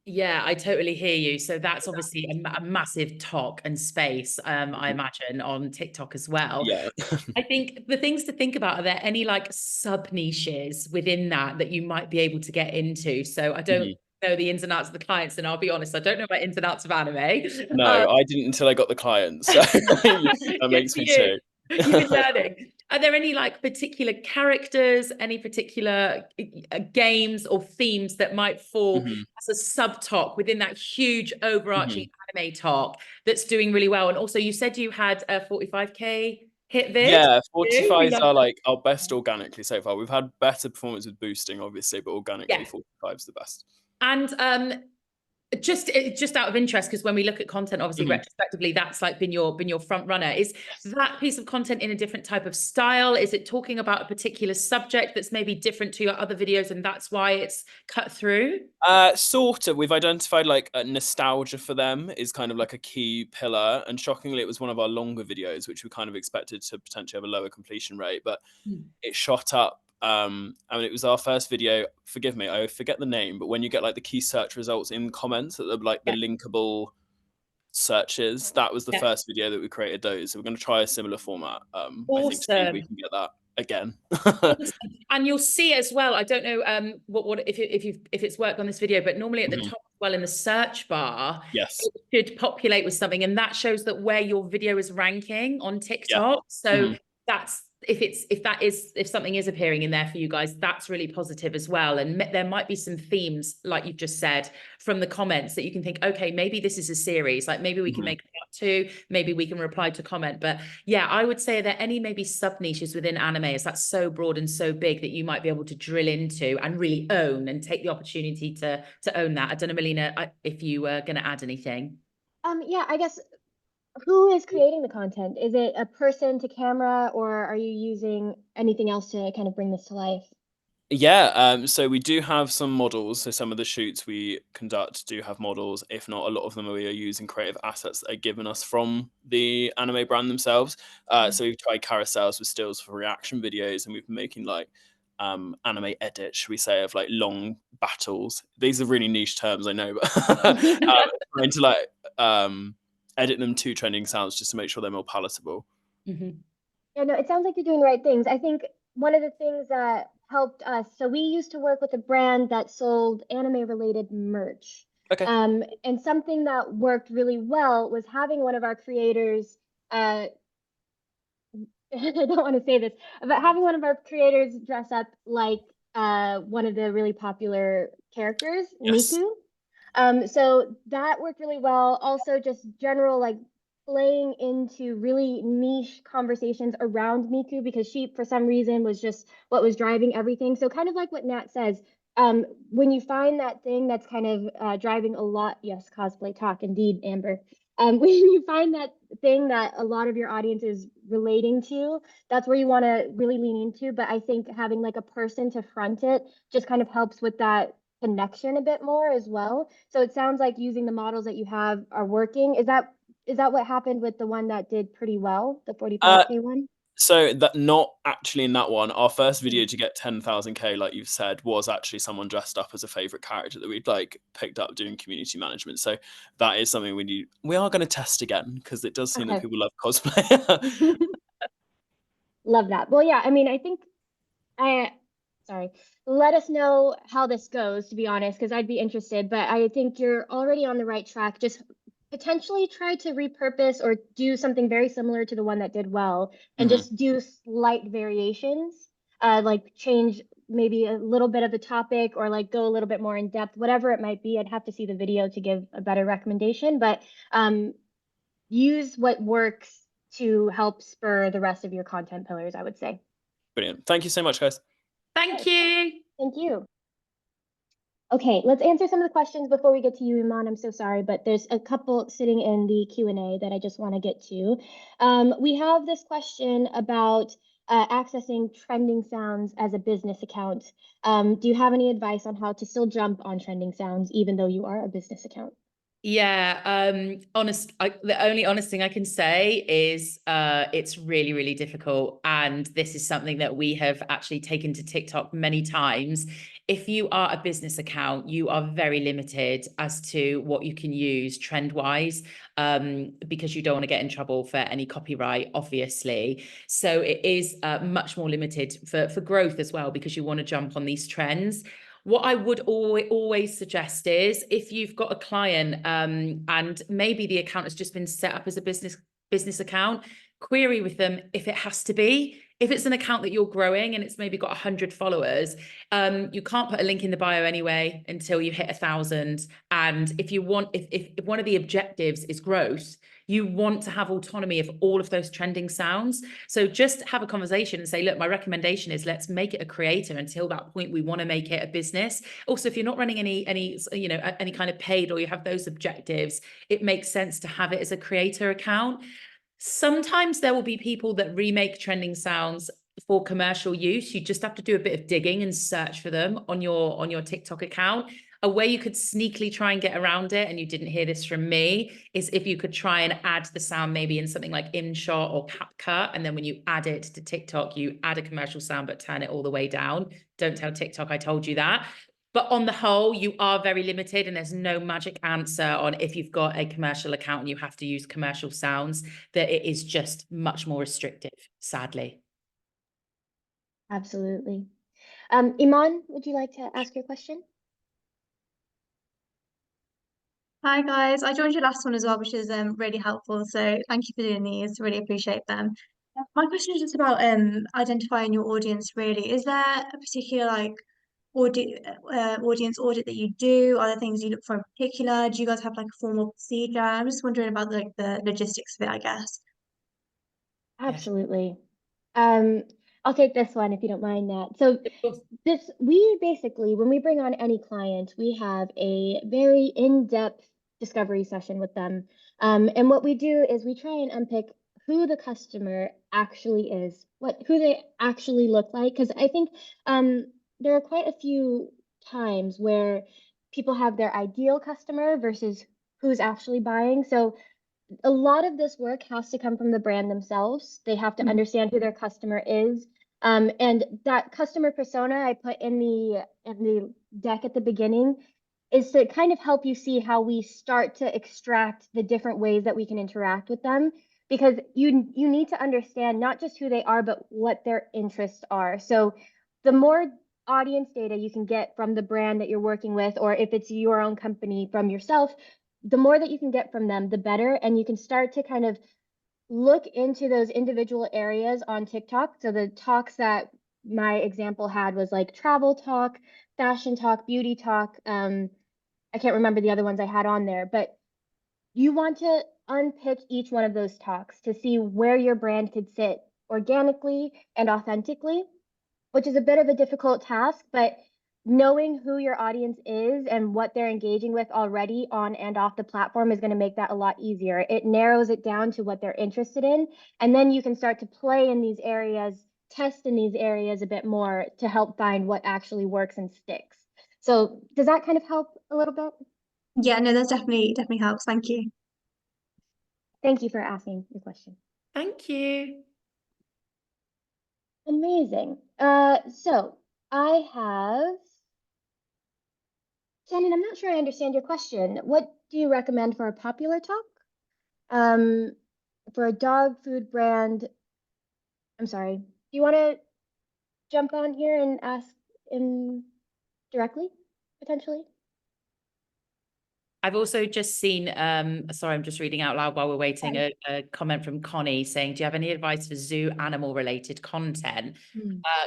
Yeah, I totally hear you. So that's obviously a massive talk and space, I imagine, on TikTok as well. Yeah. I think the things to think about, are there any like sub niches within that you might be able to get into? So I don't know the ins and outs of the clients, and I'll be honest, I don't know about ins and outs of anime. No, I didn't until I got the clients. So that makes me too. You've been learning. Are there any like particular characters, any particular games or themes that might fall as a sub talk within that huge overarching anime talk that's doing really well? And also, you said you had a 45K hit vid. Yeah, 45s are like our best organically so far. We've had better performance with boosting, obviously, but organically, 45 is the best. And just out of interest, because when we look at content, obviously retrospectively, that's like been your front runner. Is that piece of content in a different type of style? Is it talking about a particular subject that's maybe different to your other videos, and that's why it's cut through? Sort of. We've identified like nostalgia for them is kind of like a key pillar, and shockingly, it was one of our longer videos, which we kind of expected to potentially have a lower completion rate, but it shot up. I mean, it was our first video. Forgive me, I forget the name, but when you get like the key search results in comments, that like the linkable searches, that was the first video that we created those. So we're going to try a similar format. I think to see if we can get that again. And you'll see as well, I don't know what if it's worked on this video, but normally at the top, well, in the search bar, it should populate with something, and that shows that where your video is ranking on TikTok. So that's if something is appearing in there for you guys, that's really positive as well. And there might be some themes, like you've just said, from the comments that you can think, okay, maybe this is a series, like maybe we can make part 2, maybe we can reply to comment. But yeah, I would say, are there any maybe sub niches within anime? Is that so broad and so big that you might be able to drill into and really own and take the opportunity to own that? I don't know, Melina, if you were going to add anything. Yeah, I guess, who is creating the content? Is it a person to camera, or are you using anything else to kind of bring this to life? Yeah, so we do have some models. So some of the shoots we conduct do have models. If not, a lot of them we are using creative assets that are given us from the anime brand themselves. So we've tried carousels with stills for reaction videos, and we've been making like anime edits, should we say, of like long battles. These are really niche terms, I know, but trying to like edit them to trending sounds just to make sure they're more palatable. Yeah, no, it sounds like you're doing the right things. I think one of the things that helped us, so we used to work with a brand that sold anime related merch. Okay. And something that worked really well was having one of our creators, I don't want to say this, but having one of our creators dress up like one of the really popular characters, Miku. So that worked really well. Also, just general like playing into really niche conversations around Miku, because she, for some reason, was just what was driving everything. So kind of like what Nat says, when you find that thing that's kind of driving a lot, yes, cosplay talk, indeed, Amber. When you find that thing that a lot of your audience is relating to, that's where you want to really lean into. But I think having like a person to front it just kind of helps with that connection a bit more as well. So it sounds like using the models that you have are working. Is that what happened with the one that did pretty well, the 45K one? So that not actually in that one. Our first video to get 10,000K, like you've said, was actually someone dressed up as a favorite character that we'd like picked up doing community management. So that is something we are going to test again, because it does seem that Okay. people love cosplay. Love that. Well, yeah, I mean, I think sorry. Let us know how this goes, to be honest, because I'd be interested. But I think you're already on the right track. Just potentially try to repurpose or do something very similar to the one that did well, and just do slight variations, like change maybe a little bit of the topic or like go a little bit more in depth, whatever it might be. I'd have to see the video to give a better recommendation, but use what works to help spur the rest of your content pillars, I would say. Brilliant. Thank you so much, guys. Thank you. Thank you. Okay, let's answer some of the questions before we get to you, Iman. I'm so sorry, but there's a couple sitting in the Q&A that I just want to get to. We have this question about accessing trending sounds as a business account. Do you have any advice on how to still jump on trending sounds even though you are a business account? Yeah, the only honest thing I can say is it's really, really difficult. And this is something that we have actually taken to TikTok many times. If you are a business account, you are very limited as to what you can use trend-wise, because you don't want to get in trouble for any copyright, obviously. So it is much more limited for growth as well, because you want to jump on these trends. What I would always suggest is, if you've got a client and maybe the account has just been set up as a business account, query with them if it has to be. If it's an account that you're growing and it's maybe got 100 followers, you can't put a link in the bio anyway until you hit 1,000. And if one of the objectives is growth, you want to have autonomy of all of those trending sounds. So just have a conversation and say, look, my recommendation is let's make it a creator. Until that point, we want to make it a business. Also, if you're not running any kind of paid, or you have those objectives, it makes sense to have it as a creator account. Sometimes there will be people that remake trending sounds for commercial use. You just have to do a bit of digging and search for them on your TikTok account. A way you could sneakily try and get around it, and you didn't hear this from me, is if you could try and add the sound maybe in something like InShot or CapCut, and then when you add it to TikTok, you add a commercial sound but turn it all the way down. Don't tell TikTok I told you that. But on the whole, you are very limited, and there's no magic answer on if you've got a commercial account and you have to use commercial sounds, that it is just much more restrictive, sadly. Absolutely. Iman, would you like to ask your question? Hi guys, I joined your last one as well, which is really helpful. So thank you for doing these. Really appreciate them. My question is just about identifying your audience. Really, is there a particular audience audit that you do? Are there things you look for in particular? Do you guys have like a formal procedure? I'm just wondering about like the logistics of it, I guess. Absolutely. I'll take this one if you don't mind that. So we basically, when we bring on any client, we have a very in-depth discovery session with them. And what we do is we try and unpick who the customer actually is, who they actually look like. Because I think there are quite a few times where people have their ideal customer versus who's actually buying. So a lot of this work has to come from the brand themselves. They have to understand who their customer is. And that customer persona I put in the deck at the beginning is to kind of help you see how we start to extract the different ways that we can interact with them, because you need to understand not just who they are, but what their interests are. So the more audience data you can get from the brand that you're working with, or if it's your own company from yourself, the more that you can get from them, the better. And you can start to kind of look into those individual areas on TikTok. So the talks that my example had was like travel talk, fashion talk, beauty talk. I can't remember the other ones I had on there, but you want to unpick each one of those talks to see where your brand could sit organically and authentically, which is a bit of a difficult task, but knowing who your audience is and what they're engaging with already on and off the platform is going to make that a lot easier. It narrows it down to what they're interested in, and then you can start to play in these areas, test in these areas a bit more to help find what actually works and sticks. So does that kind of help a little bit? Yeah, no, that's definitely helps. Thank you. Thank you for asking the question. Thank you. Amazing. So I have, Shannon, I'm not sure I understand your question. What do you recommend for a popular talk? For a dog food brand, I'm sorry. Do you want to jump on here and ask in directly, potentially? I've also just seen, sorry, I'm just reading out loud while we're waiting, Fine. a comment from Connie saying, do you have any advice for zoo animal related content?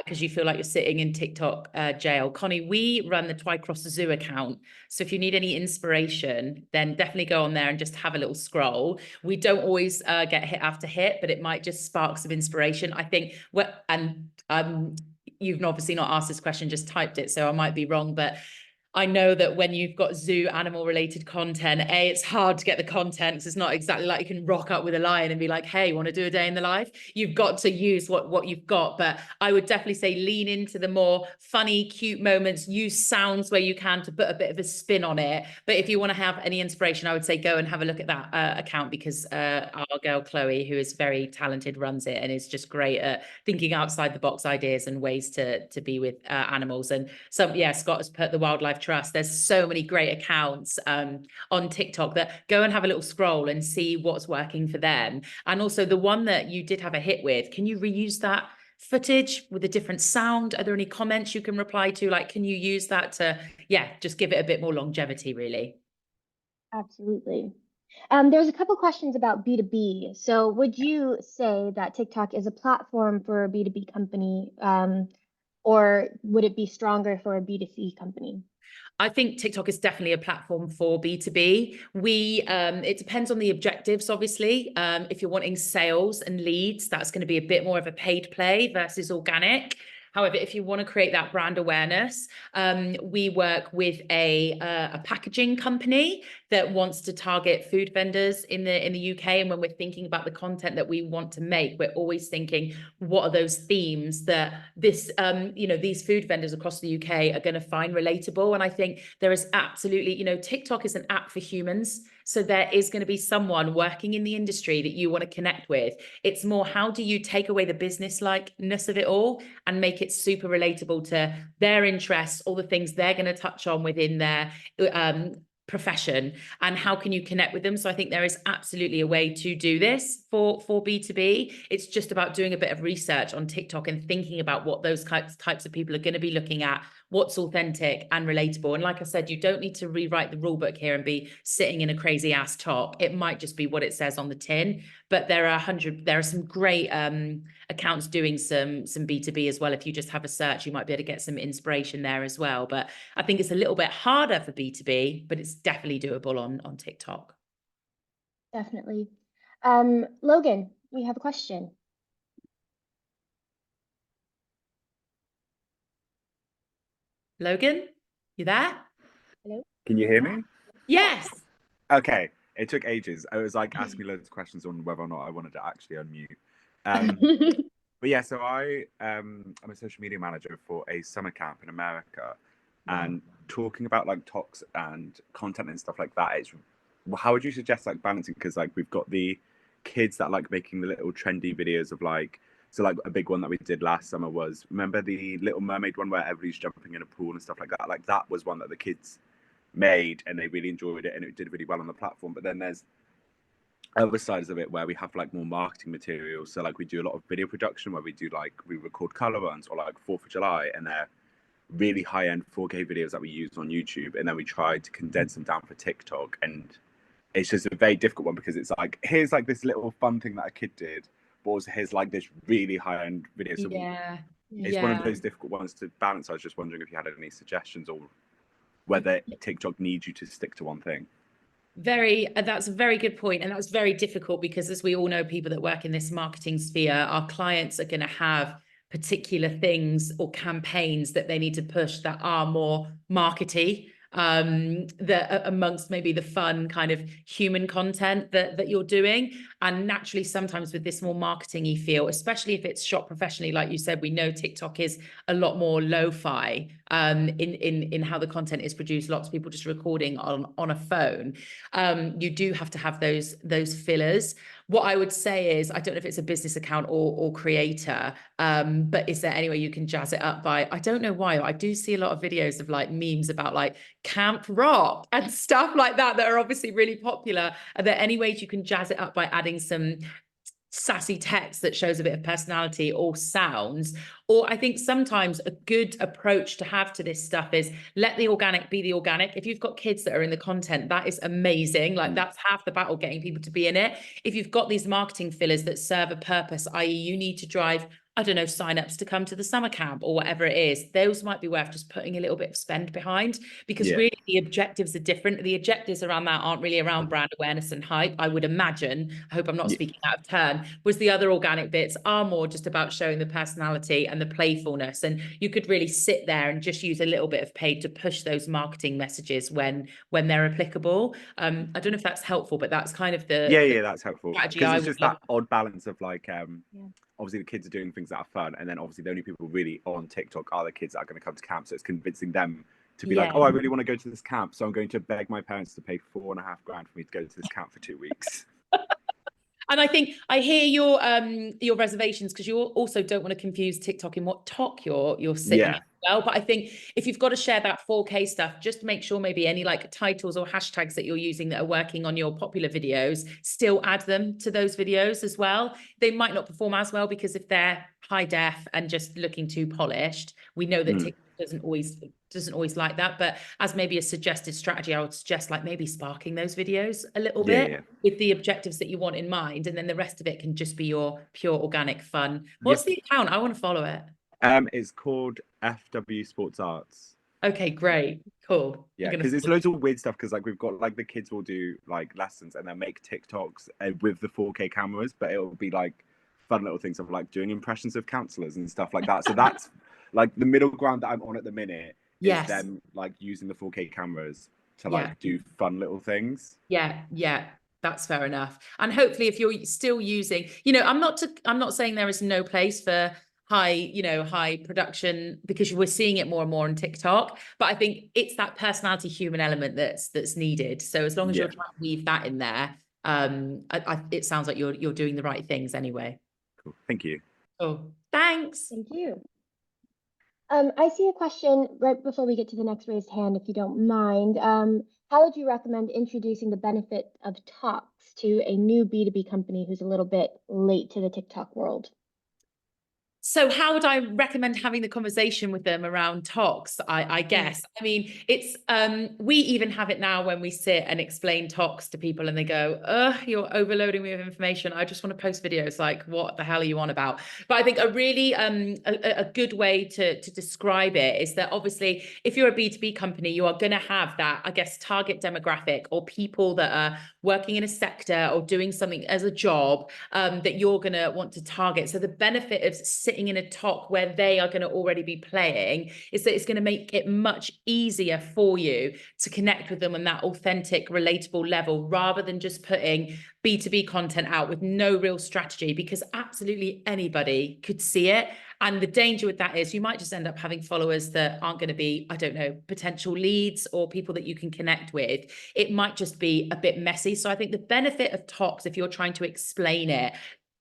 Because you feel like you're sitting in TikTok jail. Connie, we run the Twycross Zoo account. So if you need any inspiration, then definitely go on there and just have a little scroll. We don't always get hit after hit, but it might just spark some inspiration. I think, you've obviously not asked this question, just typed it, so I might be wrong, but I know that when you've got zoo animal related content, it's hard to get the content because it's not exactly like you can rock up with a lion and be like, hey, want to do a day in the life? You've got to use what you've got. But I would definitely say lean into the more funny, cute moments, use sounds where you can to put a bit of a spin on it. But if you want to have any inspiration, I would say go and have a look at that account, because our girl Chloe, who is very talented, runs it and is just great at thinking outside the box ideas and ways to be with animals. And so, yeah, Scott has put the Wildlife Trust. There's so many great accounts on TikTok that go and have a little scroll and see what's working for them. And also the one that you did have a hit with, can you reuse that footage with a different sound? Are there any comments you can reply to? Like, can you use that to, yeah, just give it a bit more longevity, really? Absolutely. There's a couple questions about B2B. So would you say that TikTok is a platform for a B2B company, or would it be stronger for a B2C company? I think TikTok is definitely a platform for B2B. It depends on the objectives, obviously. If you're wanting sales and leads, that's going to be a bit more of a paid play versus organic. However, if you want to create that brand awareness, we work with a packaging company that wants to target food vendors in the UK. And when we're thinking about the content that we want to make, we're always thinking, what are those themes that these food vendors across the UK are going to find relatable? And I think there is absolutely, TikTok is an app for humans. So there is going to be someone working in the industry that you want to connect with. It's more, how do you take away the business likeness of it all and make it super relatable to their interests, all the things they're going to touch on within their profession, and how can you connect with them? So I think there is absolutely a way to do this for B2B. It's just about doing a bit of research on TikTok and thinking about what those types of people are going to be looking at, what's authentic and relatable. And like I said, you don't need to rewrite the rule book here and be sitting in a crazy ass top. It might just be what it says on the tin, but there are some great accounts doing some B2B as well. If you just have a search, you might be able to get some inspiration there as well. But I think it's a little bit harder for B2B, but it's definitely doable on TikTok. Definitely. Logan, we have a question. Logan, you there? Hello? Can you hear me? Yes. Okay. It took ages. I was like asking me loads of questions on whether or not I wanted to actually unmute. But yeah, so I'm a social media manager for a summer camp in America, and talking about like talks and content and stuff like that. How would you suggest like balancing? Because like we've got the kids that like making the little trendy videos of like, so like a big one that we did last summer was, remember the Little Mermaid one where everybody's jumping in a pool and stuff like that? Like that was one that the kids made and they really enjoyed it and it did really well on the platform. But then there's other sides of it where we have like more marketing materials. So like we do a lot of video production where we record color runs or like 4th of July, and they're really high-end 4K videos that we use on YouTube, and then we try to condense them down for TikTok. And it's just a very difficult one because it's like, here's like this little fun thing that a kid did, but also here's like this really high-end video. So it's one of those difficult ones to balance. I was just wondering if you had any suggestions or whether TikTok needs you to stick to one thing. That's a very good point. And that's very difficult because, as we all know, people that work in this marketing sphere, our clients are going to have particular things or campaigns that they need to push that are more markety, that amongst maybe the fun kind of human content that you're doing. And naturally, sometimes with this more marketing-y feel, especially if it's shot professionally, like you said, we know TikTok is a lot more lo-fi in how the content is produced. Lots of people just recording on a phone. You do have to have those fillers. what I would say is, I don't know if it's a business account or creator, but is there any way you can jazz it up by, I don't know why, I do see a lot of videos of like memes about like camp rock and stuff like that are obviously really popular. Are there any ways you can jazz it up by adding some sassy text that shows a bit of personality or sounds? Or I think sometimes a good approach to have to this stuff is let the organic be the organic. If you've got kids that are in the content, that is amazing. Like that's half the battle, getting people to be in it. If you've got these marketing fillers that serve a purpose, i.e. you need to drive, I don't know, signups to come to the summer camp or whatever it is, those might be worth just putting a little bit of spend behind, because really the objectives are different. The objectives around that aren't really around brand awareness and hype, I would imagine. I hope I'm not speaking out of turn. Was the other organic bits are more just about showing the personality and the playfulness. And you could really sit there and just use a little bit of paid to push those marketing messages when they're applicable. I don't know if that's helpful, but that's kind of the that's helpful, strategy because I it's would just love. that odd balance of like obviously the kids are doing things that are fun, and then obviously the only people really on TikTok are the kids that are going to come to camp, so it's convincing them to be like, oh, I really want to go to this camp, so I'm going to beg my parents to pay $4.5 grand for me to go to this camp for 2 weeks. And I think I hear your reservations, because you also don't want to confuse TikTok in what talk you're sitting in. Well, but I think if you've got to share that 4K stuff, just make sure maybe any like titles or hashtags that you're using that are working on your popular videos, still add them to those videos as well. They might not perform as well, because if they're high def and just looking too polished, we know that TikTok doesn't always like that. But as maybe a suggested strategy, I would suggest like maybe sparking those videos a little bit with the objectives that you want in mind, and then the rest of it can just be your pure organic fun. What's the account? I want to follow it. It's called FW Sports Arts. Okay, great, cool. Yeah, because it's loads of weird stuff, because like we've got like the kids will do like lessons and they'll make TikToks with the 4K cameras, but it will be like fun little things of like doing impressions of counselors and stuff like that. So that's like the middle ground that I'm on at the minute, is them like using the 4K cameras to like do fun little things. Yeah, that's fair enough. And hopefully if you're still using, I'm not saying there is no place for high production, because we're seeing it more and more on TikTok, but I think it's that personality human element that's needed. So as long as you're trying to weave that in there, it sounds like you're doing the right things anyway. Cool. Thank you. Oh, thanks. Thank you. I see a question right before we get to the next raised hand, if you don't mind. How would you recommend introducing the benefit of talks to a new B2B company who's a little bit late to the TikTok world? So how would I recommend having the conversation with them around talks? I guess. I mean, it's we even have it now when we sit and explain talks to people and they go, you're overloading me with information. I just want to post videos. Like, what the hell are you on about? But I think a really a good way to describe it is that obviously if you're a B2B company, you are going to have that, I guess, target demographic or people that are working in a sector or doing something as a job that you're going to want to target. So the benefit of sitting in a talk where they are going to already be playing is that it's going to make it much easier for you to connect with them on that authentic, relatable level, rather than just putting B2B content out with no real strategy, because absolutely anybody could see it. And the danger with that is you might just end up having followers that aren't going to be, I don't know, potential leads or people that you can connect with. It might just be a bit messy. So I think the benefit of talks, if you're trying to explain it,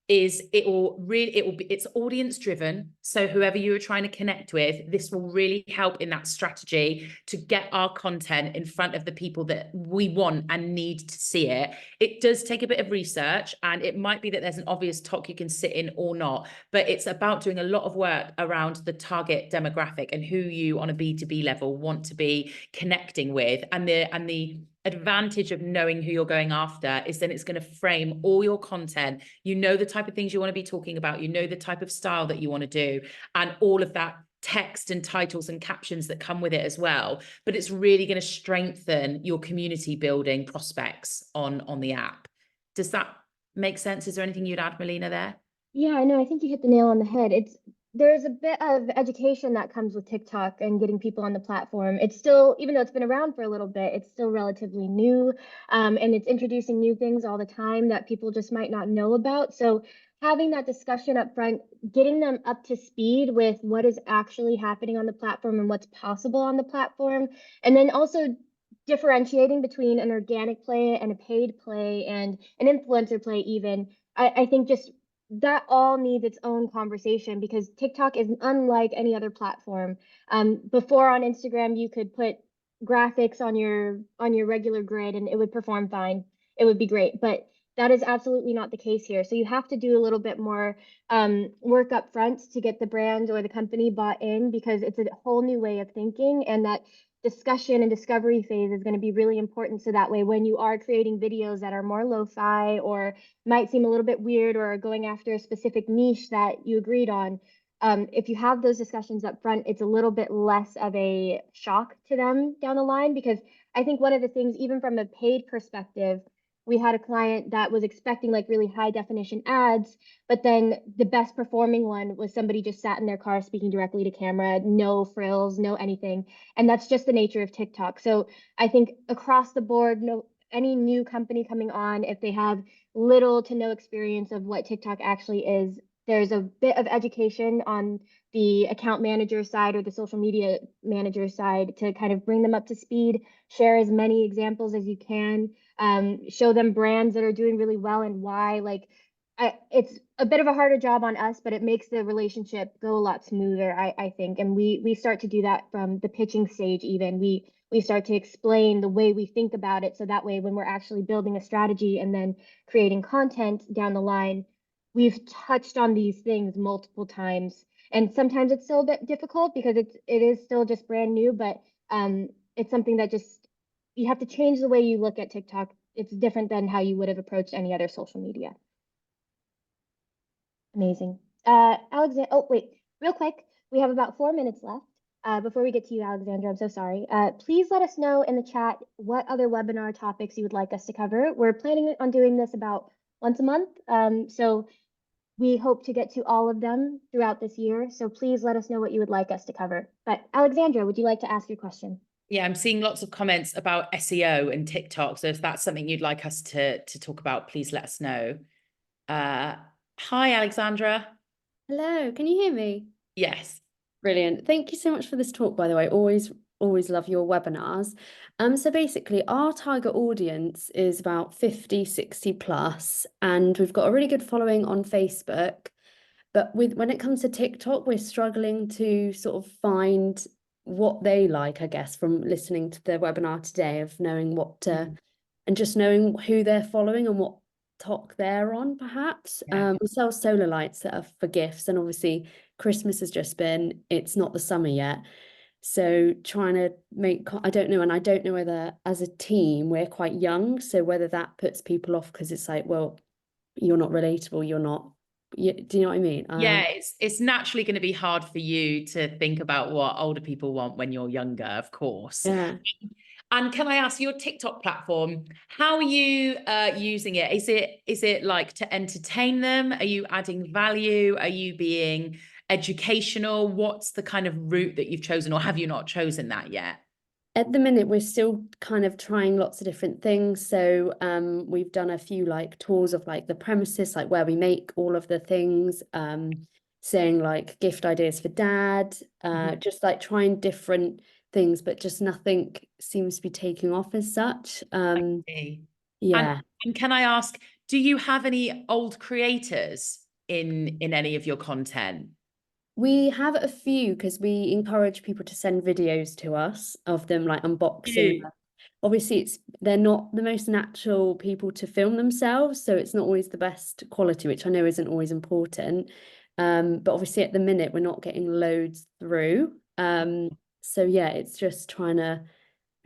is it's audience driven. So whoever you are trying to connect with, this will really help in that strategy to get our content in front of the people that we want and need to see it. It does take a bit of research, and it might be that there's an obvious talk you can sit in or not, but it's about doing a lot of work around the target demographic and who you on a B2B level want to be connecting with. And the advantage of knowing who you're going after is then it's going to frame all your content. You know the type of things you want to be talking about, you know the type of style that you want to do, and all of that text and titles and captions that come with it as well. But it's really going to strengthen your community building prospects on the app. Does that make sense? Is there anything you'd add, Melina, there? Yeah, no, I think you hit the nail on the head. There's a bit of education that comes with TikTok and getting people on the platform. It's still, even though it's been around for a little bit, it's still relatively new, and it's introducing new things all the time that people just might not know about. So having that discussion up front, getting them up to speed with what is actually happening on the platform and what's possible on the platform, and then also differentiating between an organic play and a paid play and an influencer play even, I think just that all needs its own conversation because TikTok is unlike any other platform. Before on Instagram, you could put graphics on your regular grid and it would perform fine. It would be great, but that is absolutely not the case here. So you have to do a little bit more work up front to get the brand or the company bought in because it's a whole new way of thinking, and that discussion and discovery phase is going to be really important. So that way, when you are creating videos that are more lo-fi or might seem a little bit weird or are going after a specific niche that you agreed on, if you have those discussions up front, it's a little bit less of a shock to them down the line. Because I think one of the things, even from a paid perspective, we had a client that was expecting like really high definition ads, but then the best performing one was somebody just sat in their car speaking directly to camera, no frills, no anything. And that's just the nature of TikTok. So I think across the board, no, any new company coming on, if they have little to no experience of what TikTok actually is, there's a bit of education on the account manager side or the social media manager side to kind of bring them up to speed, share as many examples as you can, show them brands that are doing really well and why. Like, it's a bit of a harder job on us, but it makes the relationship go a lot smoother, I think. And we start to do that from the pitching stage even. We start to explain the way we think about it, so that way when we're actually building a strategy and then creating content down the line, we've touched on these things multiple times. And sometimes it's still a bit difficult because it is still just brand new, but it's something that just, you have to change the way you look at TikTok. It's different than how you would have approached any other social media. Amazing. Alexander, oh wait, real quick, we have about 4 minutes left. Before we get to you, Alexandra, I'm so sorry. Please let us know in the chat what other webinar topics you would like us to cover. We're planning on doing this about once a month, so we hope to get to all of them throughout this year. So please let us know what you would like us to cover. But Alexandra, would you like to ask your question? Yeah, I'm seeing lots of comments about SEO and TikTok. So if that's something you'd like us to talk about, please let us know. Hi, Alexandra. Hello, can you hear me? Yes. Brilliant. Thank you so much for this talk, by the way. Always love your webinars. So basically our target audience is about 50, 60 plus, and we've got a really good following on Facebook. But when it comes to TikTok, we're struggling to sort of find what they like, I guess, from listening to the webinar today, of knowing what to, and just knowing who they're following and what talk they're on, perhaps. Yeah. We sell solar lights that are for gifts, and obviously Christmas has just been, it's not the summer yet. So trying to make, I don't know, and I don't know whether as a team we're quite young, so whether that puts people off because it's like, well, you're not relatable, you're not, do you know what I mean? Yeah, it's naturally going to be hard for you to think about what older people want when you're younger, of course. Yeah. And can I ask, your TikTok platform, how are you using it? Is it like to entertain them? Are you adding value? Are you being educational? What's the kind of route that you've chosen, or have you not chosen that yet? At the minute, we're still kind of trying lots of different things. So we've done a few like tours of like the premises, like where we make all of the things, saying like gift ideas for dad, just like trying different things, but just nothing seems to be taking off as such. Yeah. And can I ask, do you have any old creators in any of your content? We have a few because we encourage people to send videos to us of them like unboxing. Obviously, they're not the most natural people to film themselves, so it's not always the best quality, which I know isn't always important. But obviously at the minute we're not getting loads through. So yeah, it's just trying to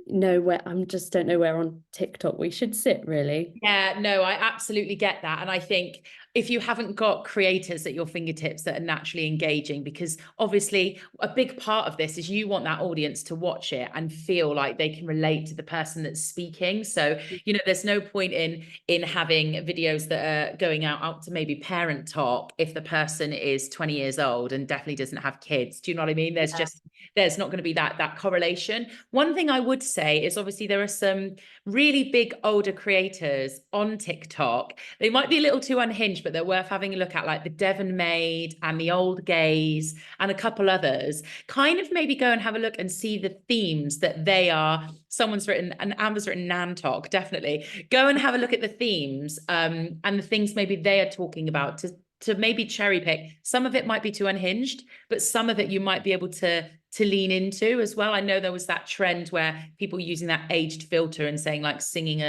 know where, just don't know where on TikTok we should sit, really. Yeah, no, I absolutely get that. And I think if you haven't got creators at your fingertips that are naturally engaging, because obviously a big part of this is you want that audience to watch it and feel like they can relate to the person that's speaking. So, you know, there's no point in having videos that are going out to maybe parent talk if the person is 20 years old and definitely doesn't have kids. Do you know what I mean? There's not going to be that correlation. One thing I would say is obviously there are some really big older creators on TikTok. They might be a little too unhinged, unhinged, but they're worth having a look at, like the Devon Maid and the Old Gays and a couple others. Kind of maybe go and have a look and see the themes that they are. Someone's written, and Amber's written Nantok, definitely. Go and have a look at the themes and the things maybe they are talking about to maybe cherry pick. Some of it might be too unhinged, but some of it you might be able to lean into as well. I know there was that trend where people using that aged filter and saying like singing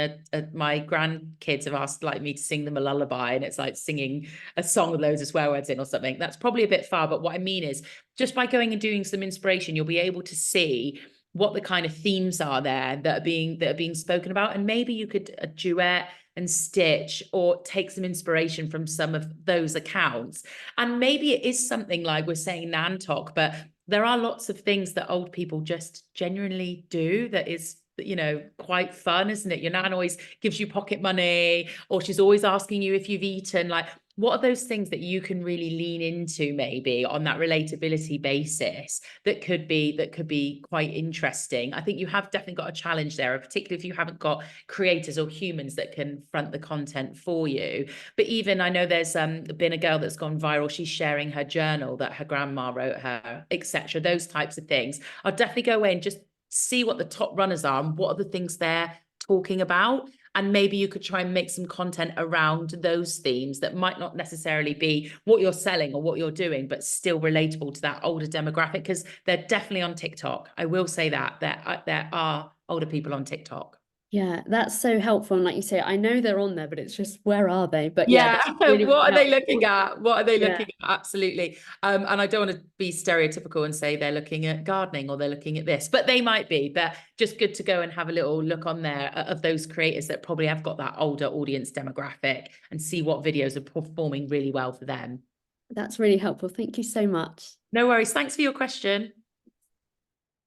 my grandkids have asked like me to sing them a lullaby, and it's like singing a song with loads of swear words in or something. That's probably a bit far, but what I mean is just by going and doing some inspiration, you'll be able to see what the kind of themes are there that are being spoken about. And maybe you could duet and stitch or take some inspiration from some of those accounts. And maybe it is something like we're saying Nantok, but there are lots of things that old people just genuinely do that is, you know, quite fun, isn't it? Your nan always gives you pocket money, or she's always asking you if you've eaten. Like, what are those things that you can really lean into maybe on that relatability basis that could be quite interesting? I think you have definitely got a challenge there, particularly if you haven't got creators or humans that can front the content for you. But even I know there's been a girl that's gone viral. She's sharing her journal that her grandma wrote her, etc. Those types of things. I'll definitely go away and just see what the top runners are and what are the things they're talking about. And maybe you could try and make some content around those themes that might not necessarily be what you're selling or what you're doing, but still relatable to that older demographic, because they're definitely on TikTok. I will say that there are older people on TikTok. Yeah, that's so helpful. And like you say, I know they're on there, but it's just, where are they? But yeah, that's really, what are they helpful. looking at? What are they Yeah. looking at? Absolutely. And I don't want to be stereotypical and say they're looking at gardening or they're looking at this, but they might be. But just good to go and have a little look on there of those creators that probably have got that older audience demographic and see what videos are performing really well for them. That's really helpful. Thank you so much. No worries. Thanks for your question.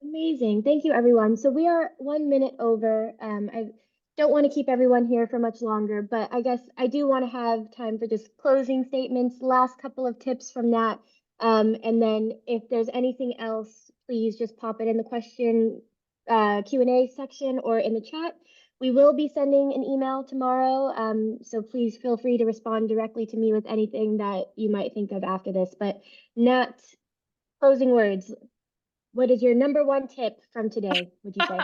Amazing. Thank you, everyone. So we are 1 minute over. I don't want to keep everyone here for much longer, but I guess I do want to have time for just closing statements, last couple of tips from that. And then if there's anything else, please just pop it in the question Q&A section or in the chat. We will be sending an email tomorrow, so please feel free to respond directly to me with anything that you might think of after this. But Nat, closing words. What is your number one tip from today, would you say?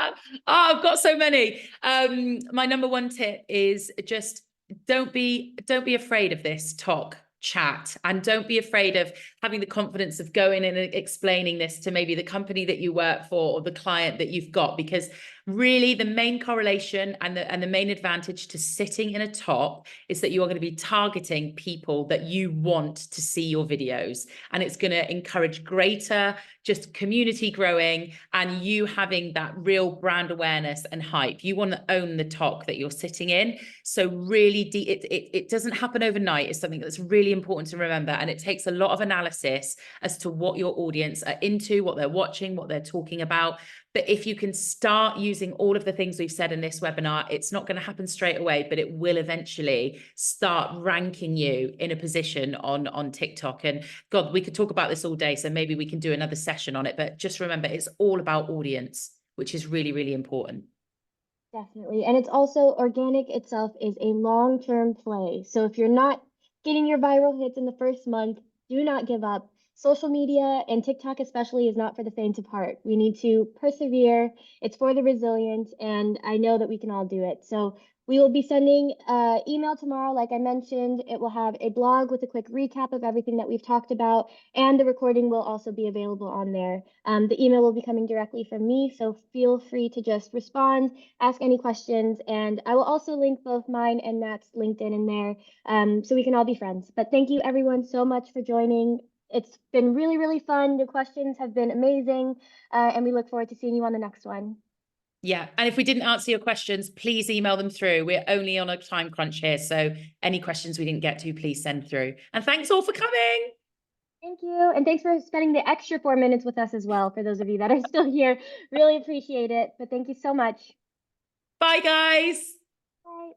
I've got so many. My number one tip is just don't be afraid of this talk chat, and don't be afraid of having the confidence of going in and explaining this to maybe the company that you work for or the client that you've got, because really the main correlation and the main advantage to sitting in a top is that you are going to be targeting people that you want to see your videos, and it's going to encourage greater just community growing and you having that real brand awareness and hype. You want to own the talk that you're sitting in. So really it doesn't happen overnight. It's something that's really important to remember, and it takes a lot of analysis as to what your audience are into, what they're watching, what they're talking about. But if you can start using all of the things we've said in this webinar, it's not going to happen straight away, but it will eventually start ranking you in a position on TikTok. And God, we could talk about this all day, so maybe we can do another session on it. But just remember, it's all about audience, which is really, really important. Definitely. And it's also organic itself is a long-term play. So if you're not getting your viral hits in the first month, do not give up. Social media and TikTok especially is not for the faint of heart. We need to persevere. It's for the resilient, and I know that we can all do it. So we will be sending email tomorrow, like I mentioned. It will have a blog with a quick recap of everything that we've talked about, and the recording will also be available on there. The email will be coming directly from me, so feel free to just respond, ask any questions, and I will also link both mine and Nat's LinkedIn in there, so we can all be friends. But thank you everyone so much for joining. It's been really, really fun. The questions have been amazing, and we look forward to seeing you on the next one. Yeah. And if we didn't answer your questions, please email them through. We're only on a time crunch here. So any questions we didn't get to, please send through. And thanks all for coming. Thank you. And thanks for spending the extra 4 minutes with us as well, for those of you that are still here. Really appreciate it. But thank you so much. Bye, guys. Bye.